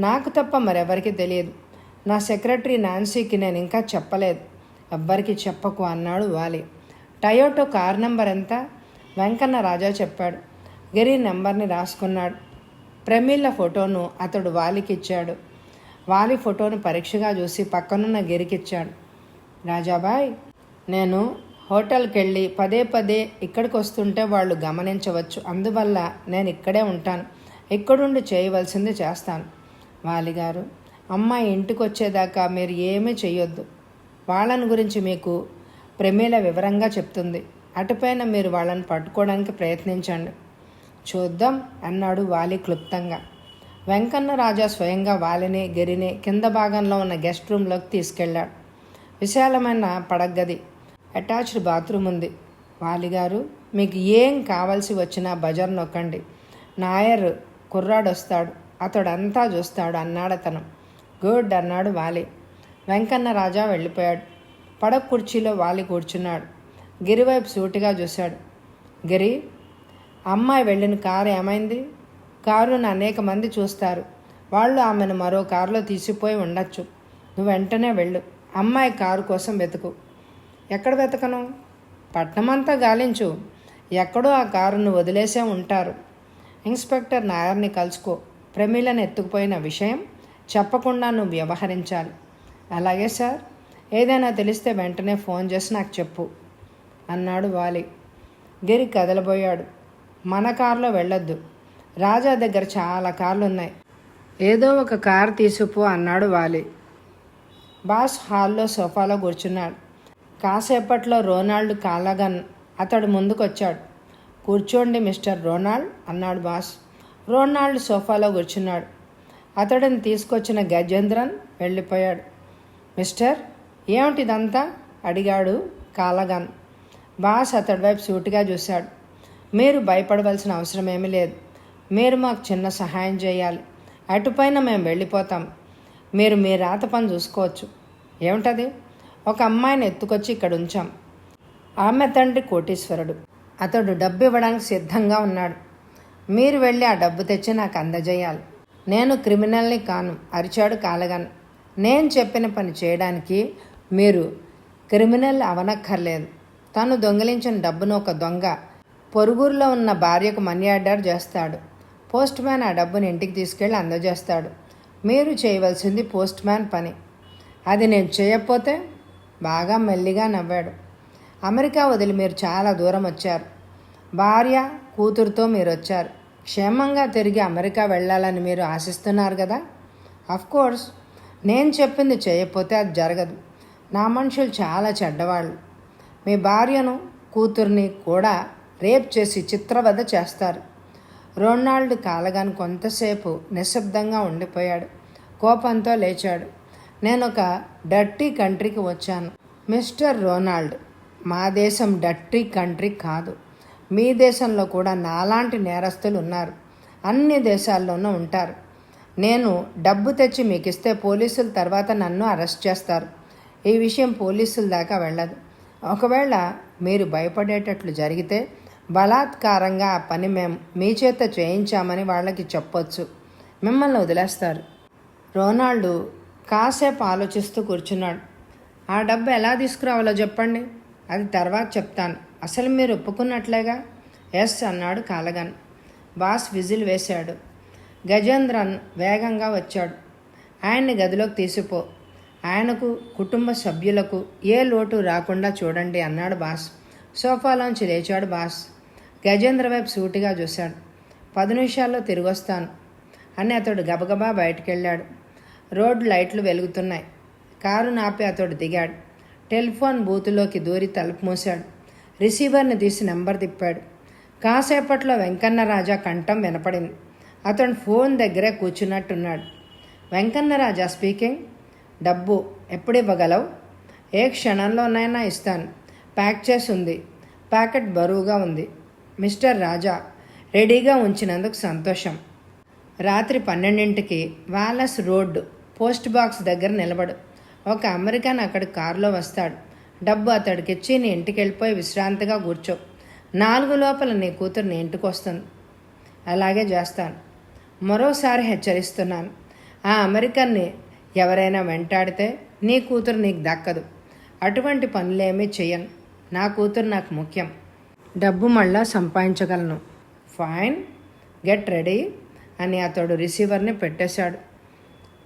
S1: నాకు తప్ప మరెవరికి తెలియదు. నా సెక్రటరీ నాన్సీకి నేను ఇంకా చెప్పలేదు. ఎవ్వరికి చెప్పకు అన్నాడు వాలి. టయోటో కార్ నెంబర్ ఎంత? వెంకన్న రాజా చెప్పాడు. గిరి నెంబర్ని రాసుకున్నాడు. ప్రమీల ఫోటోను అతడు వాలికి ఇచ్చాడు. వాలి ఫోటోను పరీక్షగా చూసి పక్కనున్న గిరికిచ్చాడు. రాజాబాయ్, నేను హోటల్కి వెళ్ళి పదే పదే ఇక్కడికి వస్తుంటే వాళ్ళు గమనించవచ్చు. అందువల్ల నేను ఇక్కడే ఉంటాను. ఇక్కడుండి చేయవలసింది చేస్తాను. వాలిగారు, అమ్మాయి ఇంటికి వచ్చేదాకా మీరు ఏమీ చెయ్యొద్దు. వాళ్ళని గురించి మీకు ప్రమీల వివరంగా చెప్తుంది. అటుపైన మీరు వాళ్ళని పట్టుకోవడానికి ప్రయత్నించండి. చూద్దాం అన్నాడు వాలి క్లుప్తంగా. వెంకన్న రాజా స్వయంగా వాలిని గిరిని కింద భాగంలో ఉన్న గెస్ట్ రూమ్లోకి తీసుకెళ్లాడు. విశాలమైన పడగ్గది, అటాచ్డ్ బాత్రూమ్ ఉంది. వాలిగారు, మీకు ఏం కావాల్సి వచ్చినా బజర్ నొక్కండి. నాయర్ కుర్రాడొస్తాడు, అతడంతా చూస్తాడు అన్నాడతను. గుడ్ అన్నాడు వాలి. వెంకన్న రాజా వెళ్ళిపోయాడు. పడక కుర్చీలో వాలి కూర్చున్నాడు. గిరివైపు సూటిగా చూశాడు. గిరి, అమ్మాయి వెళ్ళిన కారు ఏమైంది? కారును అనేక మంది చూస్తారు. వాళ్ళు ఆమెను మరో కారులో తీసిపోయి ఉండొచ్చు. నువ్వు వెంటనే వెళ్ళు. అమ్మాయి కారు కోసం వెతుకు. ఎక్కడ వెతకను? పట్నమంతా గాలించు. ఎక్కడో ఆ కారును వదిలేసే ఉంటారు. ఇన్స్పెక్టర్ నాయర్ని కలుసుకో. ప్రమీలను ఎత్తుకుపోయిన విషయం చెప్పకుండా నువ్వు వ్యవహరించాలి. అలాగే సార్. ఏదైనా తెలిస్తే వెంటనే ఫోన్ చేసి నాకు చెప్పు అన్నాడు వాలి. గిరి కదలబోయాడు. మన కారులో వెళ్ళొద్దు. రాజా దగ్గర చాలా కార్లు ఉన్నాయి. ఏదో ఒక కారు తీసుకుపో అన్నాడు వాలి. బాస్ హాల్లో సోఫాలో కూర్చున్నాడు. కాసేపట్లో రోనాల్డ్ కాలగన్ అతడు ముందుకొచ్చాడు. కూర్చోండి మిస్టర్ రోనాల్డ్ అన్నాడు బాస్. రోనాల్డ్ సోఫాలో కూర్చున్నాడు. అతడిని తీసుకొచ్చిన గజేంద్రన్ వెళ్ళిపోయాడు. మిస్టర్, ఏమిటిదంతా అడిగాడు కాలగన్. బాస్ అతడి వైపు సూటిగా చూశాడు. మీరు భయపడవలసిన అవసరం ఏమీ లేదు. మీరు మాకు చిన్న సహాయం చేయాలి. అటుపైన మేము వెళ్ళిపోతాం. మీరు మీ రాత పని చూసుకోవచ్చు. ఏమిటది? ఒక అమ్మాయిని ఎత్తుకొచ్చి ఇక్కడ ఉంచాం. ఆమె తండ్రి కోటీశ్వరుడు. అతడు డబ్బు ఇవ్వడానికి సిద్ధంగా ఉన్నాడు. మీరు వెళ్ళి ఆ డబ్బు తెచ్చి నాకు అందజేయాలి. నేను క్రిమినల్ని కాను అరిచాడు కాలగన్. నేను చెప్పిన పని చేయడానికి మీరు క్రిమినల్ అవనక్కర్లేదు. తను దొంగిలించిన డబ్బును ఒక దొంగ పొరుగురులో ఉన్న భార్యకు మనీ ఆర్డర్ చేస్తాడు. పోస్ట్ మ్యాన్ ఆ డబ్బుని ఇంటికి తీసుకెళ్ళి అందజేస్తాడు. మీరు చేయవలసింది పోస్ట్ మ్యాన్ పని. అది నేను చేయకపోతే? బాగా మెల్లిగా నవ్వాడు. అమెరికా వదిలి మీరు చాలా దూరం వచ్చారు. భార్య కూతురుతో మీరు వచ్చారు. క్షేమంగా తిరిగి అమెరికా వెళ్ళాలని మీరు ఆశిస్తున్నారు కదా? అఫ్కోర్స్. నేను చెప్పింది చేయకపోతే అది జరగదు. నా మనుషులు చాలా చెడ్డవాళ్ళు. మీ భార్యను కూతుర్ని కూడా రేప్ చేసి చిత్రవధ చేస్తారు. రోనాల్డ్ కాలగన్ కొంతసేపు నిశ్శబ్దంగా ఉండిపోయాడు. కోపంతో లేచాడు. నేను ఒక డర్టీ కంట్రీకి వచ్చాను. మిస్టర్ రోనాల్డ్, మా దేశం డర్టీ కంట్రీ కాదు. మీ దేశంలో కూడా నాలాంటి నేరస్తులు ఉన్నారు. అన్ని దేశాల్లోనూ ఉంటారు. నేను డబ్బు తెచ్చి మీకు ఇస్తే పోలీసులు తర్వాత నన్ను అరెస్ట్ చేస్తారు. ఈ విషయం పోలీసుల దాకా వెళ్ళదు. ఒకవేళ మీరు భయపడేటట్లు జరిగితే బలాత్కారంగా ఆ పని మేము మీ చేత చేయించామని వాళ్ళకి చెప్పొచ్చు. మిమ్మల్ని వదిలేస్తారు. రోనాల్డ్ కాసేపు ఆలోచిస్తూ కూర్చున్నాడు. ఆ డబ్బు ఎలా తీసుకురావాలో చెప్పండి. అది తర్వాత చెప్తాను. అసలు మీరు ఒప్పుకున్నట్లేగా? ఎస్ అన్నాడు కాలగన్. బాస్ విజిల్ వేశాడు. గజేంద్రన్ వేగంగా వచ్చాడు. ఆయన్ని గదిలోకి తీసిపో. ఆయనకు కుటుంబ సభ్యులకు ఏ లోటు రాకుండా చూడండి అన్నాడు బాస్. సోఫాలోంచి లేచాడు బాస్. గజేంద్ర వైపు సూటిగా చూశాడు. 10 నిమిషాల్లో తిరిగొస్తాను అని అతడు గబగబా బయటికెళ్ళాడు. రోడ్డు లైట్లు వెలుగుతున్నాయి. కారు నాపి అతడు దిగాడు. టెలిఫోన్ బూతులోకి దూరి తలుపు మూశాడు. రిసీవర్ని తీసి నెంబర్ తిప్పాడు. కాసేపట్లో వెంకన్నరాజా కంఠం వినపడింది. అతను ఫోన్ దగ్గరే కూర్చున్నట్టున్నాడు. వెంకన్నరాజా స్పీకింగ్. డబ్బు ఎప్పుడు ఇవ్వగలవు? ఏ క్షణంలోనైనా ఇస్తాను. ప్యాక్ చేసి ఉంది. ప్యాకెట్ బరువుగా ఉంది. మిస్టర్ రాజా, రెడీగా ఉంచినందుకు సంతోషం. రాత్రి 12ంటికి వాలస్ రోడ్ పోస్ట్ బాక్స్ దగ్గర నిలబడు. ఒక అమెరికన్ అక్కడి కారులో వస్తాడు. డబ్బు అతడికిచ్చి నీ ఇంటికి వెళ్ళిపోయి విశ్రాంతిగా కూర్చో. 4 లోపల నీ కూతురు నీ ఇంటికి వస్తుంది. అలాగే చేస్తాను. మరోసారి హెచ్చరిస్తున్నాను. ఆ అమెరికన్ని ఎవరైనా వెంటాడితే నీ కూతురు నీకు దక్కదు. అటువంటి పనులేమీ చెయ్యను. నా కూతురు నాకు ముఖ్యం. డబ్బు మళ్ళా సంపాదించగలను. ఫైన్, గెట్ రెడీ అని అతడు రిసీవర్ని పెట్టేశాడు.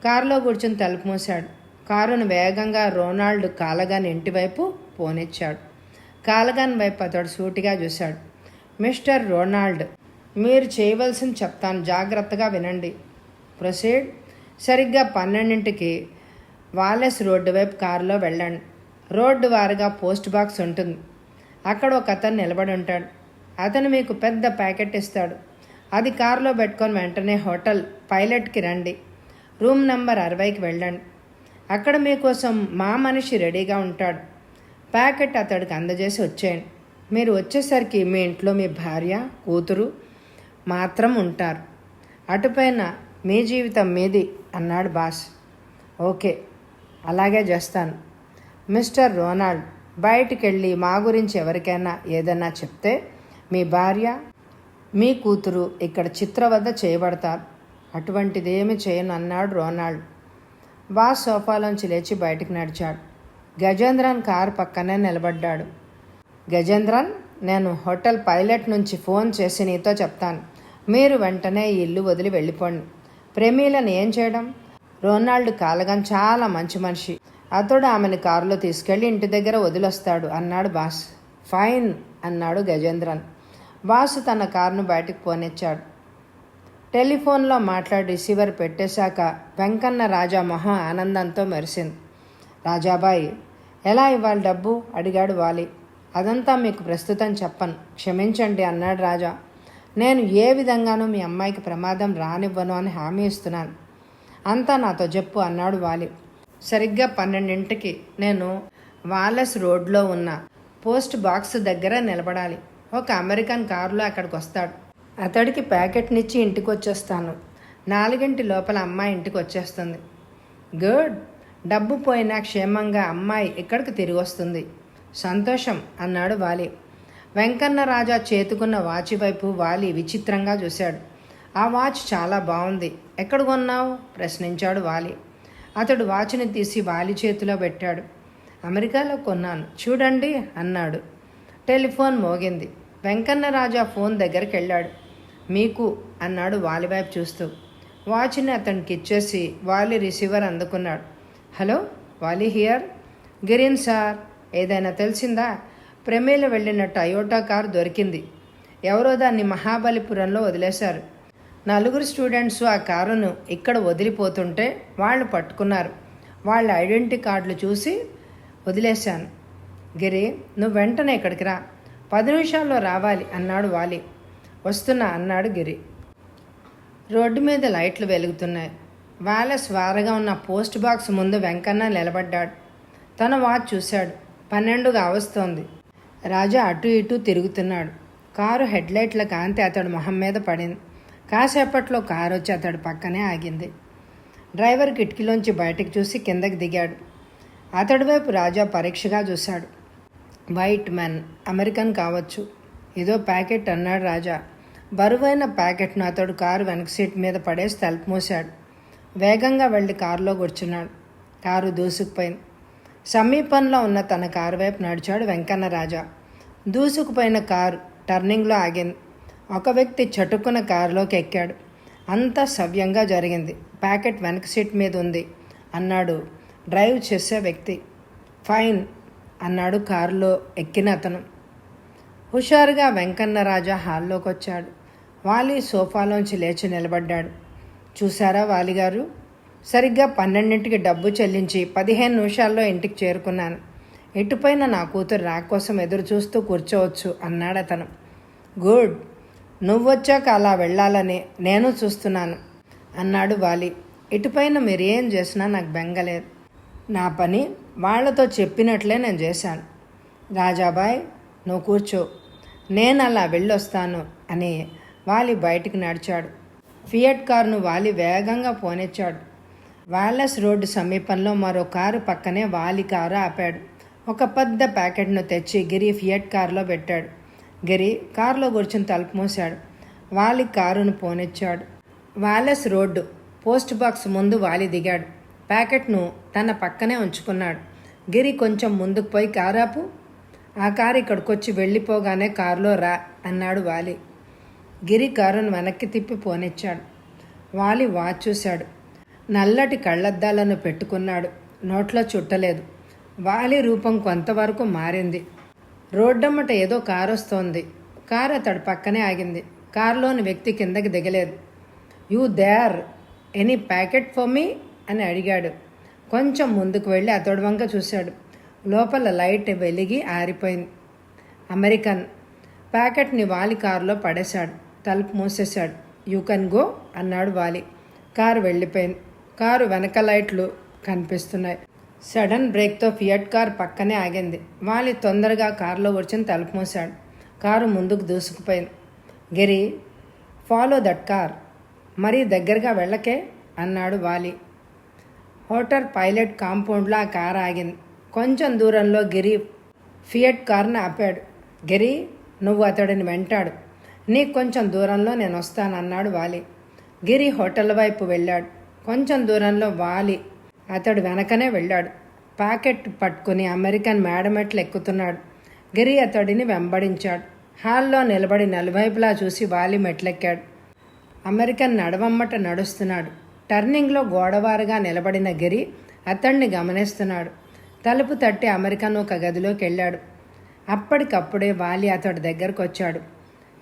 S1: కారులో కూర్చుని తలుపు మూశాడు. కారును వేగంగా రోనాల్డ్ కాలగాన్ ఇంటివైపు పోనిచ్చాడు. కాలగాన్ వైపు అతడు సూటిగా చూశాడు. మిస్టర్ రోనాల్డ్, మీరు చేయవలసింది చెప్తాను, జాగ్రత్తగా వినండి. ప్రొసీడ్. సరిగ్గా 12ంటికి వాలెస్ రోడ్డు వైపు కారులో వెళ్ళండి. రోడ్డు వారుగా పోస్ట్ బాక్స్ ఉంటుంది. అక్కడ ఒక అతను నిలబడి ఉంటాడు. అతను మీకు పెద్ద ప్యాకెట్ ఇస్తాడు. అది కారులో పెట్టుకొని వెంటనే హోటల్ పైలట్కి రండి. రూమ్ నంబర్ 60కి వెళ్ళండి. అక్కడ మీకోసం మా మనిషి రెడీగా ఉంటాడు. ప్యాకెట్ అతడికి అందజేసి వచ్చేయండి. మీరు వచ్చేసరికి మీ ఇంట్లో మీ భార్య, కూతురు మాత్రం ఉంటారు. అటుపైన మీ జీవితం మీది అన్నాడు బాస్. ఓకే, అలాగే చేస్తాను. మిస్టర్ రోనాల్డ్, బయటికి వెళ్ళి మా గురించి ఎవరికైనా ఏదైనా చెప్తే మీ భార్య, మీ కూతురు ఇక్కడ చిత్రవద చేయబడతారు. అటువంటిది ఏమి చేయను అన్నాడు రోనాల్డ్. బాస్ సోఫాలోంచి లేచి బయటికి నడిచాడు. గజేంద్రన్ కారు పక్కనే నిలబడ్డాడు. గజేంద్రన్, నేను హోటల్ పైలట్ నుంచి ఫోన్ చేసి నీతో చెప్తాను. మీరు వెంటనే ఈ ఇల్లు వదిలి వెళ్ళిపోండి. ప్రేమీలను ఏం చేయడం? రోనాల్డ్ కాలగాన్ చాలా మంచి మనిషి. అతడు ఆమెను కారులో తీసుకెళ్లి ఇంటి దగ్గర వదిలొస్తాడు అన్నాడు బాస్. ఫైన్ అన్నాడు గజేంద్రన్. బాసు తన కారును బయటకు పోనిచ్చాడు. టెలిఫోన్లో మాట్లాడి రిసీవర్ పెట్టేశాక వెంకన్న రాజా మొహం ఆనందంతో మెరిసింది. రాజాబాయ్, ఎలా ఇవ్వాలి డబ్బు అడిగాడు వాలి. అదంతా మీకు ప్రస్తుతం చెప్పను, క్షమించండి అన్నాడు రాజా. నేను ఏ విధంగానూ మీ అమ్మాయికి ప్రమాదం రానివ్వను అని హామీ ఇస్తున్నాను. అంతా నాతో చెప్పు అన్నాడు వాలి. సరిగ్గా 12ంటికి నేను వాలెస్ రోడ్లో ఉన్న పోస్ట్ బాక్స్ దగ్గర నిలబడాలి. ఒక అమెరికన్ కారులో అక్కడికి వస్తాడు. అతడికి ప్యాకెట్నిచ్చి ఇంటికి వచ్చేస్తాను. 4 లోపల అమ్మాయి ఇంటికి వచ్చేస్తుంది. గుడ్. డబ్బు పోయినా క్షేమంగా అమ్మాయి ఇక్కడికి తిరిగి వస్తుంది. సంతోషం అన్నాడు వాలి. వెంకన్న రాజా చేతుకున్న వాచ్ వైపు వాలి విచిత్రంగా చూశాడు. ఆ వాచ్ చాలా బాగుంది. ఎక్కడ కొన్నావు ప్రశ్నించాడు వాలి. అతడు వాచ్ని తీసి వాలి చేతిలో పెట్టాడు. అమెరికాలో కొన్నాను, చూడండి అన్నాడు. టెలిఫోన్ మోగింది. వెంకన్న రాజా ఫోన్ దగ్గరికి వెళ్ళాడు. మీకు అన్నాడు వాలి వైపు చూస్తూ. వాచ్ని అతనికి ఇచ్చేసి వాలి రిసీవర్ అందుకున్నాడు. హలో, వాలి హియర్. గిరీన్ సార్, ఏదైనా తెలిసిందా? ప్రమేల వెళ్ళిన టయోటా కారు దొరికింది. ఎవరో దాన్ని మహాబలిపురంలో వదిలేశారు. 4 స్టూడెంట్స్ ఆ కారును ఇక్కడ వదిలిపోతుంటే వాళ్ళు పట్టుకున్నారు. వాళ్ళ ఐడెంటిటీ కార్డులు చూసి వదిలేశాను. గిరి, నువ్వు వెంటనే ఇక్కడికి రా. 10 నిమిషాల్లో రావాలి అన్నాడు వాలి. వస్తున్నా అన్నాడు గిరి. రోడ్డు మీద లైట్లు వెలుగుతున్నాయి. వాలెస్ వారగా ఉన్న పోస్ట్ బాక్స్ ముందు వెంకన్న నిలబడ్డాడు. తన వాచ్ చూశాడు. 12 కావస్తోంది. రాజా అటు ఇటు తిరుగుతున్నాడు. కారు హెడ్లైట్ల కాంతి అతడు మొహం మీద పడింది. కాసేపట్లో కారు వచ్చి అతడు పక్కనే ఆగింది. డ్రైవర్ కిటికీలోంచి బయటకు చూసి కిందకి దిగాడు. అతడి వైపు రాజా పరీక్షగా చూశాడు. వైట్ మ్యాన్, అమెరికన్ కావచ్చు. ఇదో ప్యాకెట్ అన్నాడు రాజా. బరువైన ప్యాకెట్ను అతడు కారు వెనక సీట్ మీద పడేసి తలుపు మూశాడు. వేగంగా వెళ్ళి కారులో కూర్చున్నాడు. కారు దూసుకుపోయింది. సమీపంలో ఉన్న తన కారు వైపు నడిచాడు వెంకన్న రాజా. దూసుకుపోయిన కారు టర్నింగ్లో ఆగింది. ఒక వ్యక్తి చటుక్కున కారులోకి ఎక్కాడు. అంతా సవ్యంగా జరిగింది. ప్యాకెట్ వెనక సీట్ మీద ఉంది అన్నాడు డ్రైవ్ చేసే వ్యక్తి. ఫైన్ అన్నాడు కారులో ఎక్కిన అతను. హుషారుగా వెంకన్న రాజా హాల్లోకి వచ్చాడు. వాలి సోఫాలోంచి లేచి నిలబడ్డాడు. చూసారా వాలిగారు, సరిగ్గా 12ంటికి డబ్బు చెల్లించి 15 నిమిషాల్లో ఇంటికి చేరుకున్నాను. ఇటుపైన నా కూతురు రా కోసం ఎదురు చూస్తూ కూర్చోవచ్చు అన్నాడు అతను. గుడ్, నువ్వొచ్చాక అలా వెళ్ళాలని నేను చూస్తున్నాను అన్నాడు వాలి. ఇటుపైన మీరు ఏం చేసినా నాకు బెంగలేదు. నా పని వాళ్లతో చెప్పినట్లే నేను చేశాను. రాజాబాయ్, నువ్వు కూర్చో, నేను అలా వెళ్ళొస్తాను అని వాలి బయటికి నడిచాడు. ఫియట్ కారును వాలి వేగంగా పోనిచ్చాడు. వాలెస్ రోడ్డు సమీపంలో మరో కారు పక్కనే వాలి కారు ఆపాడు. ఒక పెద్ద ప్యాకెట్ను తెచ్చి గిరి ఫియట్ కారులో పెట్టాడు. గిరి కారులో కూర్చుని తలుపు మూశాడు. వాలి కారును పోనిచ్చాడు. వాలెస్ రోడ్డు పోస్ట్ బాక్స్ ముందు వాలి దిగాడు. ప్యాకెట్ను తన పక్కనే ఉంచుకున్నాడు. గిరి కొంచెం ముందుకు పోయి కారాపు. ఆ కారు ఇక్కడికొచ్చి వెళ్ళిపోగానే కారులో రా అన్నాడు వాలి. గిరి కారును వెనక్కి తిప్పి పోనిచ్చాడు. వాలి వాచ్ చూశాడు. నల్లటి కళ్ళద్దాలను పెట్టుకున్నాడు. నోట్లో చుట్టలేదు. వాలి రూపం కొంతవరకు మారింది. రోడ్డమ్మట ఏదో కారు వస్తోంది. కారు అతడు పక్కనే ఆగింది. కారులోని వ్యక్తి కిందకి దిగలేదు. You there any packet for me అని అడిగాడు. కొంచెం ముందుకు వెళ్ళి అతడు వంక చూశాడు. లోపల లైట్ వెలిగి ఆరిపోయింది. అమెరికన్. ప్యాకెట్ని వాలి కారులో పడేశాడు. తలుపు మూసేశాడు. యూ కెన్ గో అన్నాడు వాలి. కారు వెళ్ళిపోయింది. కారు వెనక లైట్లు కనిపిస్తున్నాయి. సడన్ బ్రేక్తో ఫియట్ కార్ పక్కనే ఆగింది. వాలి తొందరగా కారులో కూర్చొని తలుపు మూశాడు. కారు ముందుకు దూసుకుపోయింది. గిరి, ఫాలో దట్ కార్. మరీ దగ్గరగా వెళ్ళకే అన్నాడు వాలి. హోటల్ పైలట్ కాంపౌండ్లో ఆ కారు ఆగింది. కొంచెం దూరంలో గిరి ఫియట్ కార్ని ఆపాడు. గిరి, నువ్వు అతడిని వెంటాడు. నీకు కొంచెం దూరంలో నేను వస్తానన్నాడు వాలి. గిరి హోటల్ వైపు వెళ్ళాడు. కొంచెం దూరంలో వాలి అతడు వెనకనే వెళ్ళాడు. ప్యాకెట్ పట్టుకుని అమెరికన్ మేడమెట్లు ఎక్కుతున్నాడు. గిరి అతడిని వెంబడించాడు. హాల్లో నిలబడి నలువైపులా చూసి వాలి మెట్లెక్కాడు. అమెరికన్ నడవమ్మట నడుస్తున్నాడు. టర్నింగ్లో గోడవారుగా నిలబడిన గిరి అతడిని గమనిస్తున్నాడు. తలుపు తట్టి అమెరికన్ ఒక గదిలోకి వెళ్ళాడు. అప్పటికప్పుడే వాలి అతడి దగ్గరకు వచ్చాడు.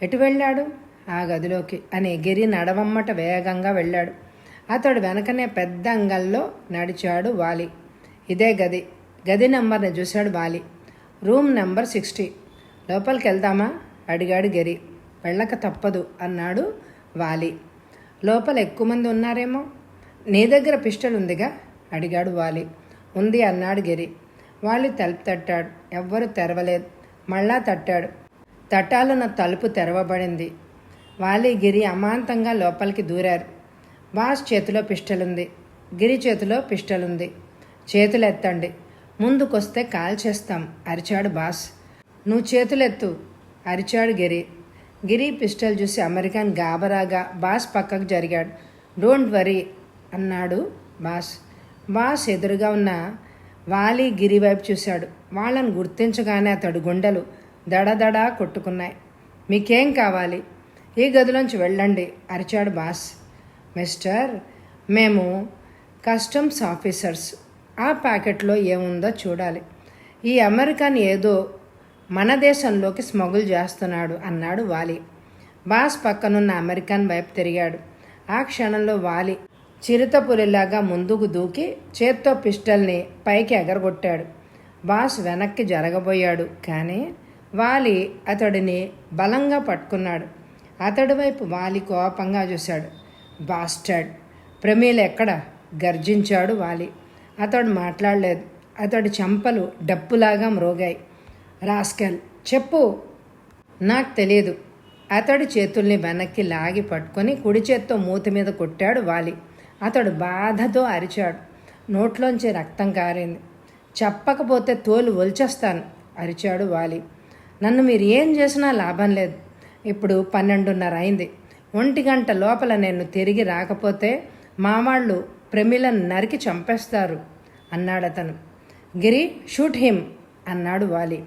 S1: ఎటు వెళ్ళాడు? ఆ గదిలోకి అని గిరి నడవమ్మట వేగంగా వెళ్ళాడు. అతడు వెనకనే పెద్ద అంగల్లో నడిచాడు వాలి. ఇదే గది. గది నెంబర్ని చూశాడు వాలి. Room number 60. లోపలికి వెళ్దామా అడిగాడు గిరి. వెళ్ళక తప్పదు అన్నాడు వాలి. లోపల ఎక్కువ మంది ఉన్నారేమో. నీ దగ్గర పిస్టల్ ఉందిగా అడిగాడు వాలి. ఉంది అన్నాడు గిరి. వాలి తలుపు తట్టాడు. ఎవ్వరూ తెరవలేదు. మళ్ళా తట్టాడు. తట్టాలున్న తలుపు తెరవబడింది. వాలి, గిరి అమాంతంగా లోపలికి దూరారు. బాస్ చేతిలో పిస్టల్ ఉంది. గిరి చేతిలో పిస్టల్ ఉంది. చేతులు ఎత్తండి, ముందుకొస్తే కాల్ చేస్తాం అరిచాడు బాస్. నువ్వు చేతులెత్తు అరిచాడు గిరి. గిరి పిస్టల్ చూసి అమెరికన్ గాబరాగా బాస్ పక్కకు జరిగాడు. డోంట్ వరీ అన్నాడు బాస్. బాస్ ఎదురుగా ఉన్న వాలి గిరి వైపు చూశాడు. వాళ్ళని గుర్తించగానే అతడు గుండెలు దడదడా కొట్టుకున్నాయి. మీకేం కావాలి? ఈ గదిలోంచి వెళ్ళండి అరిచాడు బాస్. మిస్టర్, మేము కస్టమ్స్ ఆఫీసర్స్. ఆ ప్యాకెట్లో ఏముందో చూడాలి. ఈ అమెరికన్ ఏదో మన దేశంలోకి స్మగుల్ చేస్తున్నాడు అన్నాడు వాలి. బాస్ పక్కనున్న అమెరికన్ వైపు తిరిగాడు. ఆ క్షణంలో వాలి చిరుతపులిలాగా ముందుకు దూకి చేత్తో పిస్టల్ని పైకి ఎగరగొట్టాడు. బాస్ వెనక్కి జరగబోయాడు. కానీ వాలి అతడిని బలంగా పట్టుకున్నాడు. అతడి వైపు వాలి కోపంగా చూశాడు. బాస్టర్డ్, ప్రమీల ఎక్కడ? గర్జించాడు వాలి. అతడు మాట్లాడలేదు. అతడి చెంపలు డప్పులాగా మ్రోగాయి. రాస్కెల్, చెప్పు. నాకు తెలియదు. అతడి చేతుల్ని వెనక్కి లాగి పట్టుకొని కుడి చేత్తో మూతి మీద కొట్టాడు వాలి. అతడు బాధతో అరిచాడు. నోట్లోంచి రక్తం కారింది. చెప్పకపోతే తోలు ఒలిచేస్తాను అరిచాడు వాలి. నన్ను మీరు ఏం చేసినా లాభం లేదు. ఇప్పుడు 12:30 అయింది. 1 గంట లోపల నేను తిరిగి రాకపోతే మా వాళ్ళు ప్రమిలను నరికి చంపేస్తారు అన్నాడతను. గిరి, షూట్ హిమ్ అన్నాడు వాలి.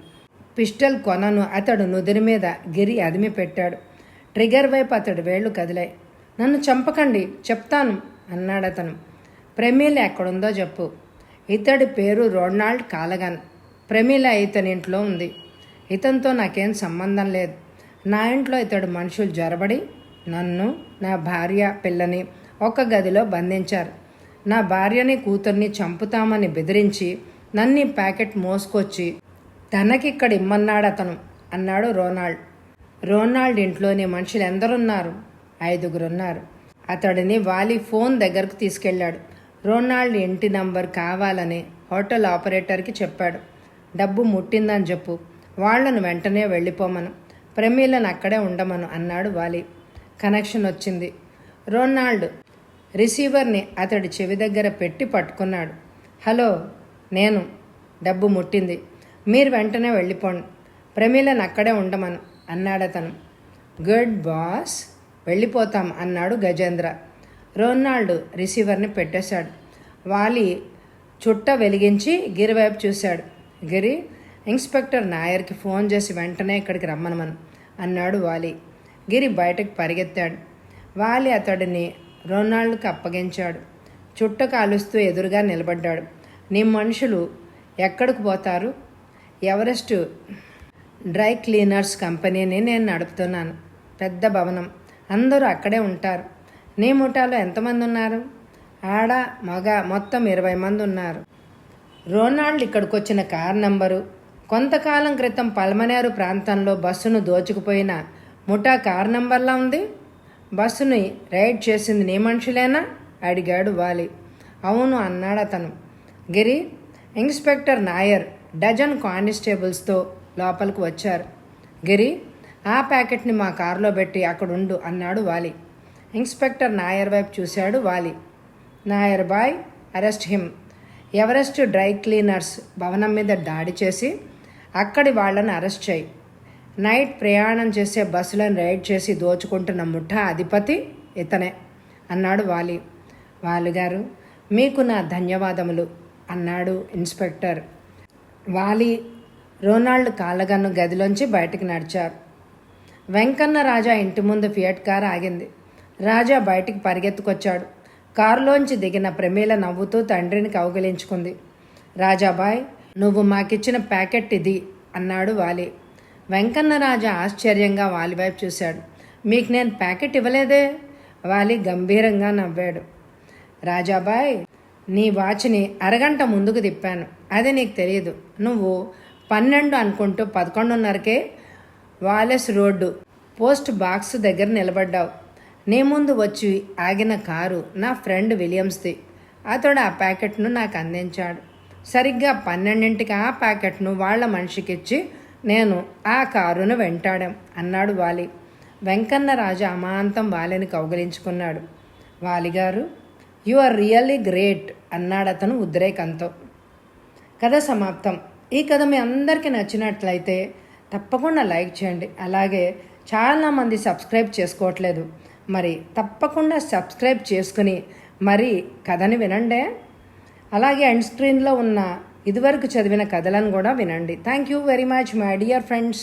S1: పిస్టల్ కొనను అతడు నుదిరి మీద గిరి అదిమి పెట్టాడు. ట్రిగర్ వైపు అతడు వేళ్లు కదిలాయి. నన్ను చంపకండి, చెప్తాను అన్నాడతను. ప్రమీల ఎక్కడుందో చెప్పు. ఇతడి పేరు రొనాల్డ్ కాలగన్. ప్రమీల ఇతని ఇంట్లో ఉంది. ఇతనితో నాకేం సంబంధం లేదు. నా ఇంట్లో ఇతడు మనుషులు జొరబడి నన్ను, నా భార్య, పిల్లని ఒక గదిలో బంధించారు. నా భార్యని, కూతుర్ని చంపుతామని బెదిరించి నన్ను ప్యాకెట్ మోసుకొచ్చి తనకిక్కడ ఇమ్మన్నాడతను అన్నాడు రోనాల్డ్. రోనాల్డ్ ఇంట్లోని మనుషులు ఎందరున్నారు? 5 ఉన్నారు. అతడిని వాలి ఫోన్ దగ్గరకు తీసుకెళ్లాడు. రోనాల్డ్ ఇంటి నంబర్ కావాలని హోటల్ ఆపరేటర్కి చెప్పాడు. డబ్బు ముట్టిందని చెప్పు. వాళ్లను వెంటనే వెళ్ళిపోమను. ప్రమీలను అక్కడే ఉండమను అన్నాడు వాలి. కనెక్షన్ వచ్చింది. రోనాల్డ్ రిసీవర్ని అతడి చెవి దగ్గర పెట్టి పట్టుకున్నాడు. హలో, నేను. డబ్బు ముట్టింది. మీరు వెంటనే వెళ్ళిపోండి. ప్రమీలను అక్కడే ఉండమను అన్నాడతను. గుడ్ బాస్, వెళ్ళిపోతాం అన్నాడు గజేంద్ర. రోనాల్డ్ రిసీవర్ని పెట్టేశాడు. వాలి చుట్ట వెలిగించి గిరి వైపు చూశాడు. గిరి, ఇన్స్పెక్టర్ నాయర్కి ఫోన్ చేసి వెంటనే ఇక్కడికి రమ్మనమను అన్నాడు వాలి. గిరి బయటకు పరిగెత్తాడు. వాలి అతడిని రొనాల్డ్కి అప్పగించాడు. చుట్ట కాలుస్తూ ఎదురుగా నిలబడ్డాడు. నీ మనుషులు ఎక్కడికి పోతారు? ఎవరెస్ట్ డ్రై క్లీనర్స్ కంపెనీని నేను నడుపుతున్నాను. పెద్ద భవనం, అందరూ అక్కడే ఉంటారు. నీ ముఠాలో ఎంతమంది ఉన్నారు? ఆడ మగ మొత్తం 20 మంది ఉన్నారు. రొనాల్డ్ ఇక్కడికి వచ్చిన కారు నంబరు, కొంతకాలం క్రితం పల్మనేరు ప్రాంతంలో బస్సును దోచుకుపోయిన ముఠా కారు నంబర్లా ఉంది. బస్సుని రైడ్ చేసింది నీ మనుషులేనా? అడిగాడు వాలి. అవును అన్నాడు అతను. గిరి, ఇన్స్పెక్టర్ నాయర్ డజన్ కానిస్టేబుల్స్తో లోపలికి వచ్చారు. గిరి, ఆ ప్యాకెట్ని మా కారులో పెట్టి అక్కడుండు అన్నాడు వాలి. ఇన్స్పెక్టర్ నాయర్ వైపు చూశాడు Vali. Nair boy, arrest him. Everest dry cleaners భవనం మీద దాడి చేసి అక్కడి వాళ్ళని అరెస్ట్ చేయి. నైట్ ప్రయాణం చేసే బస్సులను రైడ్ చేసి దోచుకుంటున్న ముఠా అధిపతి ఇతనే అన్నాడు వాలి. వాలిగారు, మీకు నా ధన్యవాదములు అన్నాడు ఇన్స్పెక్టర్. వాలి, రొనాల్డ్ కాళ్ళగన్ను గదిలోంచి బయటికి నడిచారు. వెంకన్న రాజా ఇంటి ముందు ఫియట్ కారు ఆగింది. రాజా బయటికి పరిగెత్తుకొచ్చాడు. కారులోంచి దిగిన ప్రమీల నవ్వుతూ తండ్రిని కౌగిలించుకుంది. రాజాబాయ్, నువ్వు మాకిచ్చిన ప్యాకెట్ ఇది అన్నాడు వాలి. వెంకన్న రాజా ఆశ్చర్యంగా వాలి వైపు చూశాడు. మీకు నేను ప్యాకెట్ ఇవ్వలేదే? వాలి గంభీరంగా నవ్వాడు. రాజాబాయ్, నీ వాచ్ని అరగంట ముందుకు తిప్పాను, అది నీకు తెలియదు. నువ్వు 12 అనుకుంటూ 11:30కే వాలెస్ రోడ్డు పోస్ట్ బాక్స్ దగ్గర నిలబడ్డావు. నీ ముందు వచ్చి ఆగిన కారు నా ఫ్రెండ్ విలియమ్స్ది. అతడు ఆ ప్యాకెట్ను నాకు అందించాడు. సరిగ్గా 12ంటికి ఆ ప్యాకెట్ను వాళ్ళ మనిషికిచ్చి నేను ఆ కారును వెంటాడాం అన్నాడు వాలి. వెంకన్న రాజు అమాంతం వాలిని కౌగిలించుకున్నాడు. వాలిగారు, యు ఆర్ రియల్లీ గ్రేట్ అన్నాడు అతను ఉద్రేకంతో. కథ సమాప్తం. ఈ కథ మీ అందరికీ నచ్చినట్లయితే తప్పకుండా లైక్ చేయండి. అలాగే చాలామంది సబ్స్క్రైబ్ చేసుకోవట్లేదు, మరి తప్పకుండా సబ్స్క్రైబ్ చేసుకుని మరి కథని వినండి. అలాగే ఎండ్ స్క్రీన్లో ఉన్న ఇదివరకు చదివిన కథలను కూడా వినండి. Thank you very much my dear friends.